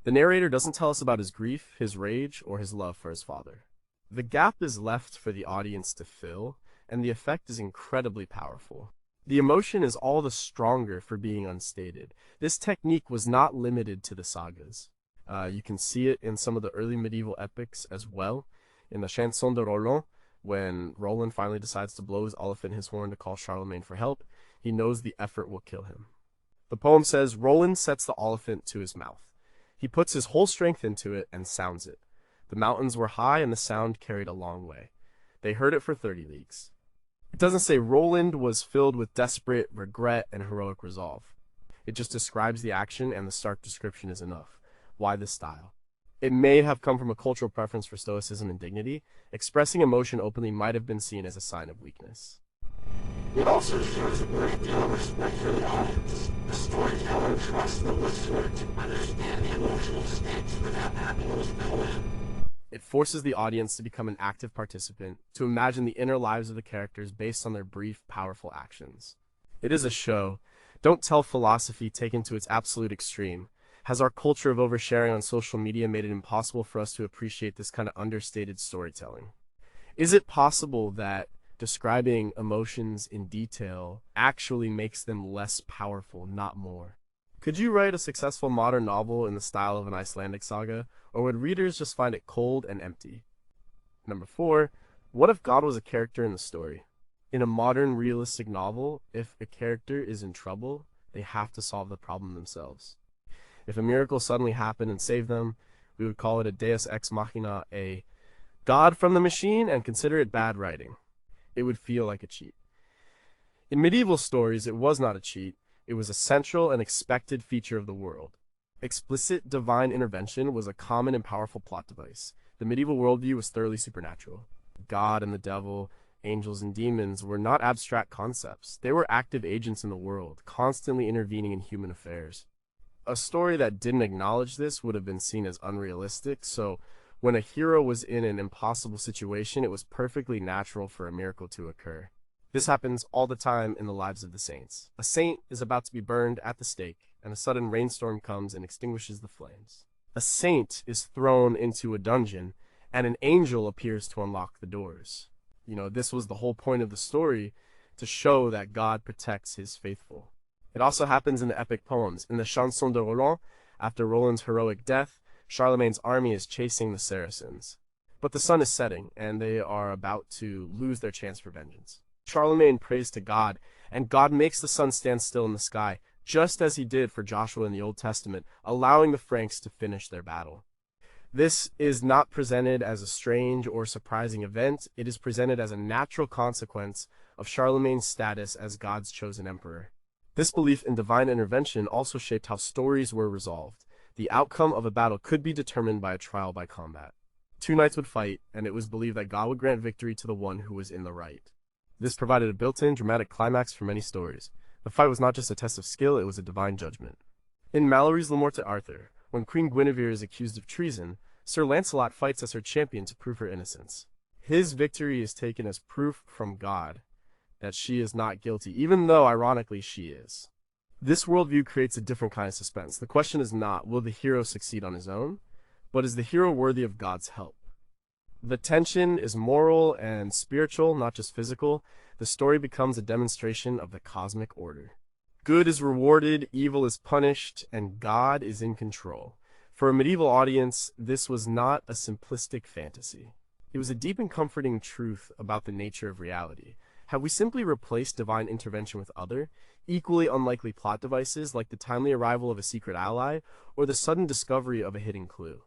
The narrator doesn't tell us about his grief, his rage, or his love for his father. The gap is left for the audience to fill, and the effect is incredibly powerful. The emotion is all the stronger for being unstated. This technique was not limited to the sagas. You can see it in some of the early medieval epics as well. In the Chanson de Roland, when Roland finally decides to blow his elephant his horn to call Charlemagne for help, he knows the effort will kill him. The poem says, Roland sets the elephant to his mouth. He puts his whole strength into it and sounds it. The mountains were high and the sound carried a long way. They heard it for 30 leagues. It doesn't say Roland was filled with desperate regret and heroic resolve. It just describes the action, and the stark description is enough. Why this style? It may have come from a cultural preference for stoicism and dignity. Expressing emotion openly might have been seen as a sign of weakness. It also shows a great deal of respect for the audience. The storyteller trusts the listener to understand the emotional stakes without having to fill in. It forces the audience to become an active participant, to imagine the inner lives of the characters based on their brief, powerful actions. It is a show. Don't tell philosophy taken to its absolute extreme. Has our culture of oversharing on social media made it impossible for us to appreciate this kind of understated storytelling? Is it possible that describing emotions in detail actually makes them less powerful, not more? Could you write a successful modern novel in the style of an Icelandic saga, or would readers just find it cold and empty? Number 4, what if God was a character in the story? In a modern realistic novel, if a character is in trouble, they have to solve the problem themselves. If a miracle suddenly happened and saved them, we would call it a deus ex machina, a God from the machine, and consider it bad writing. It would feel like a cheat. In medieval stories, it was not a cheat. It was a central and expected feature of the world. Explicit divine intervention was a common and powerful plot device. The medieval worldview was thoroughly supernatural. God and the devil, Angels and demons were not abstract concepts. They were active agents in the world, constantly intervening in human affairs. A story that didn't acknowledge this would have been seen as unrealistic, so when a hero was in an impossible situation, it was perfectly natural for a miracle to occur. This happens all the time in the lives of the saints. A saint is about to be burned at the stake, and a sudden rainstorm comes and extinguishes the flames. A saint is thrown into a dungeon, and an angel appears to unlock the doors. This was the whole point of the story, to show that God protects his faithful. It also happens in the epic poems. In the Chanson de Roland, after Roland's heroic death, Charlemagne's army is chasing the Saracens. But the sun is setting, and they are about to lose their chance for vengeance. Charlemagne prays to God, and God makes the sun stand still in the sky, just as he did for Joshua in the Old Testament, allowing the Franks to finish their battle. This is not presented as a strange or surprising event. It is presented as a natural consequence of Charlemagne's status as God's chosen emperor. This belief in divine intervention also shaped how stories were resolved. The outcome of a battle could be determined by a trial by combat. Two knights would fight, and it was believed that God would grant victory to the one who was in the right. This provided a built-in dramatic climax for many stories. The fight was not just a test of skill, it was a divine judgment. In Malory's Le Morte Arthur, when Queen Guinevere is accused of treason, Sir Lancelot fights as her champion to prove her innocence. His victory is taken as proof from God that she is not guilty, even though, ironically, she is. This worldview creates a different kind of suspense. The question is not, will the hero succeed on his own, but is the hero worthy of God's help? The tension is moral and spiritual, not just physical. The story becomes a demonstration of the cosmic order. Good is rewarded, evil is punished, and God is in control. For a medieval audience, this was not a simplistic fantasy. It was a deep and comforting truth about the nature of reality. Have we simply replaced divine intervention with other, equally unlikely plot devices like the timely arrival of a secret ally or the sudden discovery of a hidden clue?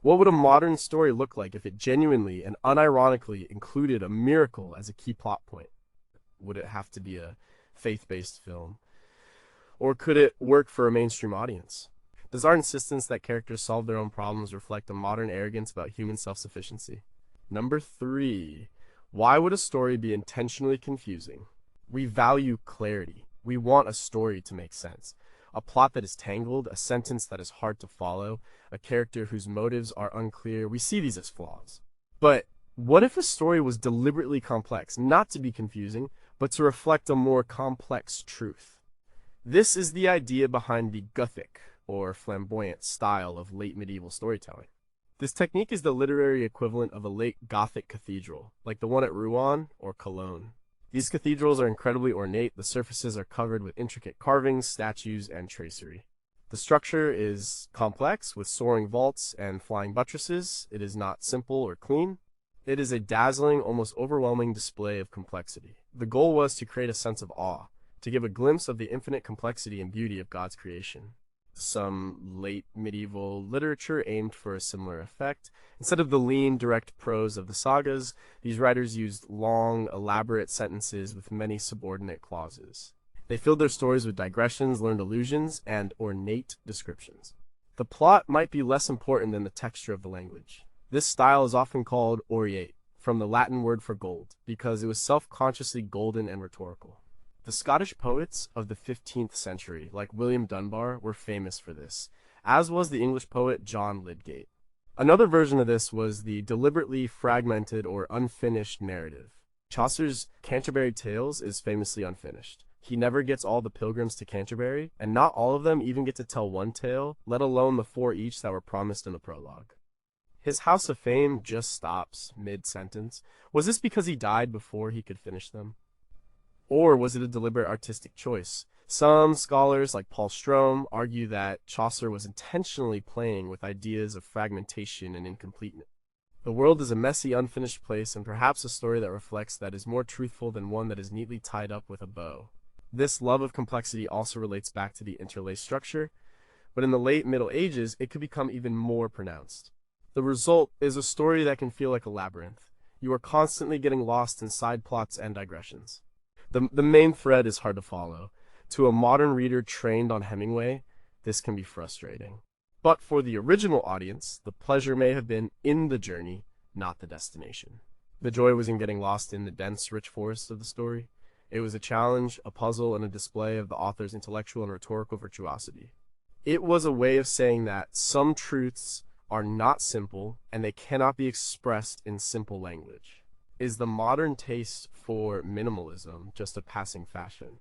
What would a modern story look like if it genuinely and unironically included a miracle as a key plot point? Would it have to be a faith-based film? Or could it work for a mainstream audience? Does our insistence that characters solve their own problems reflect a modern arrogance about human self-sufficiency? Number 3. Why would a story be intentionally confusing? We value clarity. We want a story to make sense. A plot that is tangled, a sentence that is hard to follow, a character whose motives are unclear. We see these as flaws. But what if a story was deliberately complex, not to be confusing, but to reflect a more complex truth? This is the idea behind the Gothic, or flamboyant, style of late medieval storytelling. This technique is the literary equivalent of a late Gothic cathedral, like the one at Rouen or Cologne. These cathedrals are incredibly ornate. The surfaces are covered with intricate carvings, statues, and tracery. The structure is complex, with soaring vaults and flying buttresses. It is not simple or clean. It is a dazzling, almost overwhelming display of complexity. The goal was to create a sense of awe, to give a glimpse of the infinite complexity and beauty of God's creation. Some late medieval literature aimed for a similar effect. Instead of the lean, direct prose of the sagas, these writers used long, elaborate sentences with many subordinate clauses. They filled their stories with digressions, learned allusions, and ornate descriptions. The plot might be less important than the texture of the language. This style is often called aureate, from the Latin word for gold, because it was self-consciously golden and rhetorical. The Scottish poets of the 15th century, like William Dunbar, were famous for this, as was the English poet John Lydgate. Another version of this was the deliberately fragmented or unfinished narrative. Chaucer's Canterbury Tales is famously unfinished. He never gets all the pilgrims to Canterbury, and not all of them even get to tell one tale, let alone the 4 each that were promised in the prologue. His House of Fame just stops mid-sentence. Was this because he died before he could finish them? Or was it a deliberate artistic choice? Some scholars, like Paul Strome, argue that Chaucer was intentionally playing with ideas of fragmentation and incompleteness. The world is a messy, unfinished place, and perhaps a story that reflects that is more truthful than one that is neatly tied up with a bow. This love of complexity also relates back to the interlace structure, but in the late Middle Ages, it could become even more pronounced. The result is a story that can feel like a labyrinth. You are constantly getting lost in side plots and digressions. The main thread is hard to follow. To a modern reader trained on Hemingway, this can be frustrating. But for the original audience, the pleasure may have been in the journey, not the destination. The joy was in getting lost in the dense, rich forest of the story. It was a challenge, a puzzle, and a display of the author's intellectual and rhetorical virtuosity. It was a way of saying that some truths are not simple and they cannot be expressed in simple language. Is the modern taste for minimalism just a passing fashion?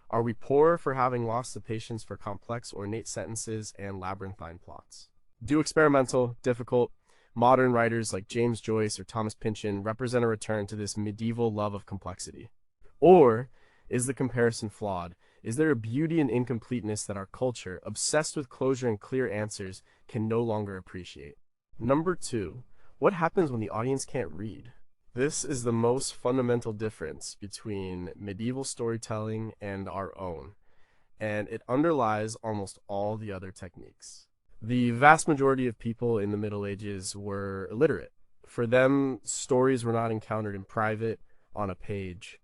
Are we poor for having lost the patience for complex, ornate sentences and labyrinthine plots? Do experimental, difficult, modern writers like James Joyce or Thomas Pynchon represent a return to this medieval love of complexity? Or is the comparison flawed? Is there a beauty and incompleteness that our culture, obsessed with closure and clear answers, can no longer appreciate? Number 2, what happens when the audience can't read? This is the most fundamental difference between medieval storytelling and our own, and it underlies almost all the other techniques. The vast majority of people in the Middle Ages were illiterate. For them, stories were not encountered in private, on a page.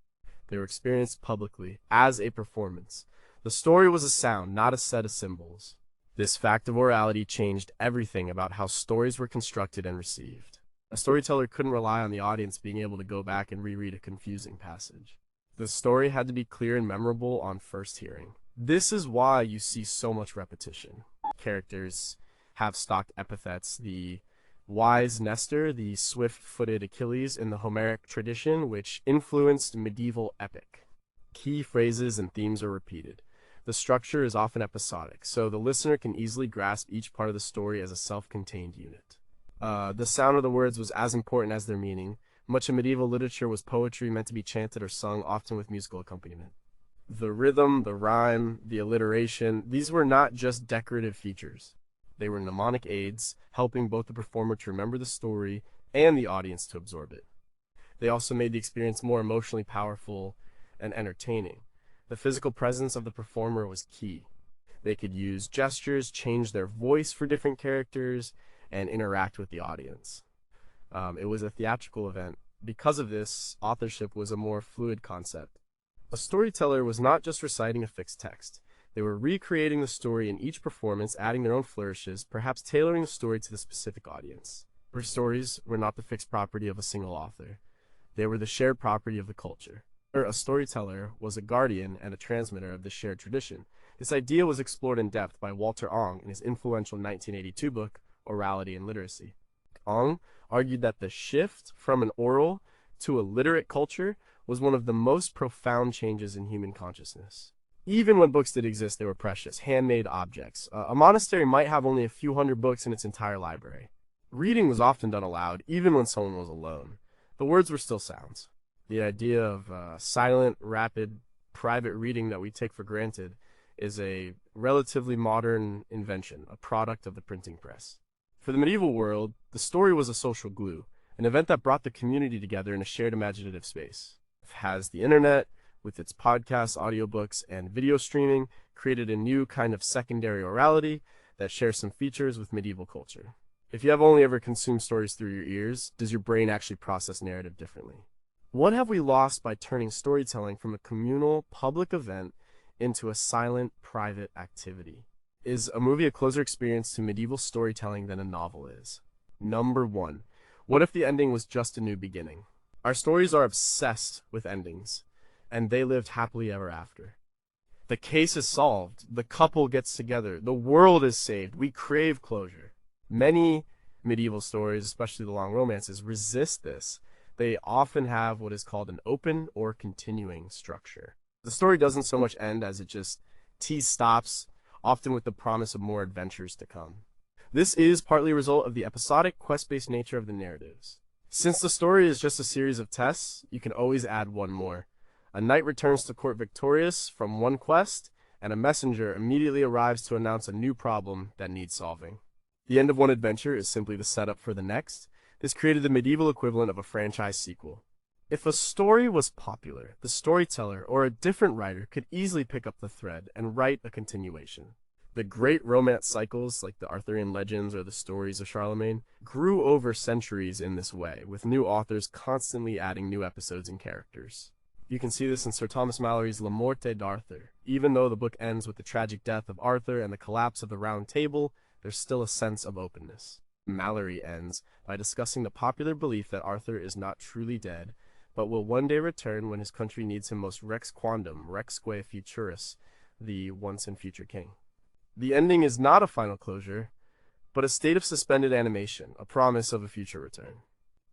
They were experienced publicly, as a performance. The story was a sound, not a set of symbols. This fact of orality changed everything about how stories were constructed and received. A storyteller couldn't rely on the audience being able to go back and reread a confusing passage. The story had to be clear and memorable on first hearing. This is why you see so much repetition. Characters have stock epithets. The wise Nestor, the swift-footed Achilles in the Homeric tradition, which influenced medieval epic. Key phrases and themes are repeated. The structure is often episodic, so the listener can easily grasp each part of the story as a self-contained unit. The sound of the words was as important as their meaning. Much of medieval literature was poetry meant to be chanted or sung, often with musical accompaniment. The rhythm, the rhyme, the alliteration, these were not just decorative features. They were mnemonic aids, helping both the performer to remember the story and the audience to absorb it. They also made the experience more emotionally powerful and entertaining. The physical presence of the performer was key. They could use gestures, change their voice for different characters, and interact with the audience. It was a theatrical event. Because of this, authorship was a more fluid concept. A storyteller was not just reciting a fixed text. They were recreating the story in each performance, adding their own flourishes, perhaps tailoring the story to the specific audience. Her stories were not the fixed property of a single author. They were the shared property of the culture. A storyteller was a guardian and a transmitter of the shared tradition. This idea was explored in depth by Walter Ong in his influential 1982 book, Orality and Literacy. Ong argued that the shift from an oral to a literate culture was one of the most profound changes in human consciousness. Even when books did exist, they were precious, handmade objects. A monastery might have only a few hundred books in its entire library. Reading was often done aloud, even when someone was alone. The words were still sounds. The idea of silent, rapid, private reading that we take for granted is a relatively modern invention, a product of the printing press. For the medieval world, the story was a social glue, an event that brought the community together in a shared imaginative space. It has the internet, with its podcasts, audiobooks, and video streaming, created a new kind of secondary orality that shares some features with medieval culture. If you have only ever consumed stories through your ears, does your brain actually process narrative differently? What have we lost by turning storytelling from a communal, public event into a silent, private activity? Is a movie a closer experience to medieval storytelling than a novel is? Number 1. What if the ending was just a new beginning? Our stories are obsessed with endings, and they lived happily ever after. The case is solved, the couple gets together, the world is saved, we crave closure. Many medieval stories, especially the long romances, resist this. They often have what is called an open or continuing structure. The story doesn't so much end as it just stops, often with the promise of more adventures to come. This is partly a result of the episodic, quest-based nature of the narratives. Since the story is just a series of tests, you can always add one more. A knight returns to court victorious from one quest, and a messenger immediately arrives to announce a new problem that needs solving. The end of one adventure is simply the setup for the next. This created the medieval equivalent of a franchise sequel. If a story was popular, the storyteller or a different writer could easily pick up the thread and write a continuation. The great romance cycles, like the Arthurian legends or the stories of Charlemagne, grew over centuries in this way, with new authors constantly adding new episodes and characters. You can see this in Sir Thomas Malory's La Morte d'Arthur. Even though the book ends with the tragic death of Arthur and the collapse of the Round Table, there's still a sense of openness. Mallory ends by discussing the popular belief that Arthur is not truly dead, but will one day return when his country needs him most rex quandam, rexque futuris, the once and future king. The ending is not a final closure, but a state of suspended animation, a promise of a future return.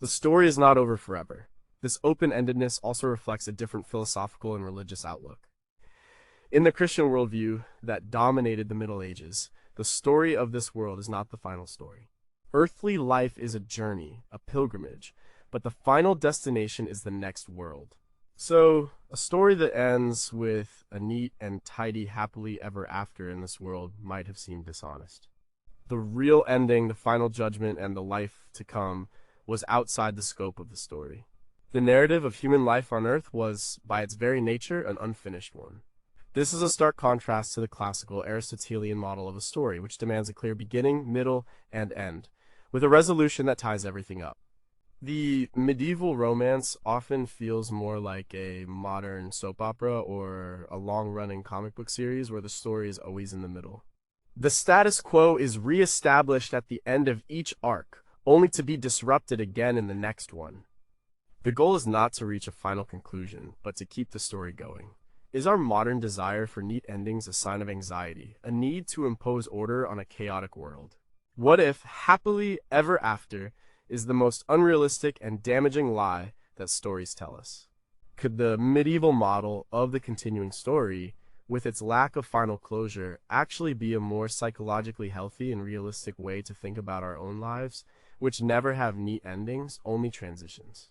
The story is not over forever. This open-endedness also reflects a different philosophical and religious outlook. In the Christian worldview that dominated the Middle Ages, the story of this world is not the final story. Earthly life is a journey, a pilgrimage, but the final destination is the next world. So, a story that ends with a neat and tidy happily ever after in this world might have seemed dishonest. The real ending, the final judgment, and the life to come was outside the scope of the story. The narrative of human life on Earth was, by its very nature, an unfinished one. This is a stark contrast to the classical Aristotelian model of a story, which demands a clear beginning, middle, and end, with a resolution that ties everything up. The medieval romance often feels more like a modern soap opera or a long-running comic book series where the story is always in the middle. The status quo is re-established at the end of each arc, only to be disrupted again in the next one. The goal is not to reach a final conclusion, but to keep the story going. Is our modern desire for neat endings a sign of anxiety, a need to impose order on a chaotic world? What if happily ever after is the most unrealistic and damaging lie that stories tell us? Could the medieval model of the continuing story, with its lack of final closure, actually be a more psychologically healthy and realistic way to think about our own lives, which never have neat endings, only transitions?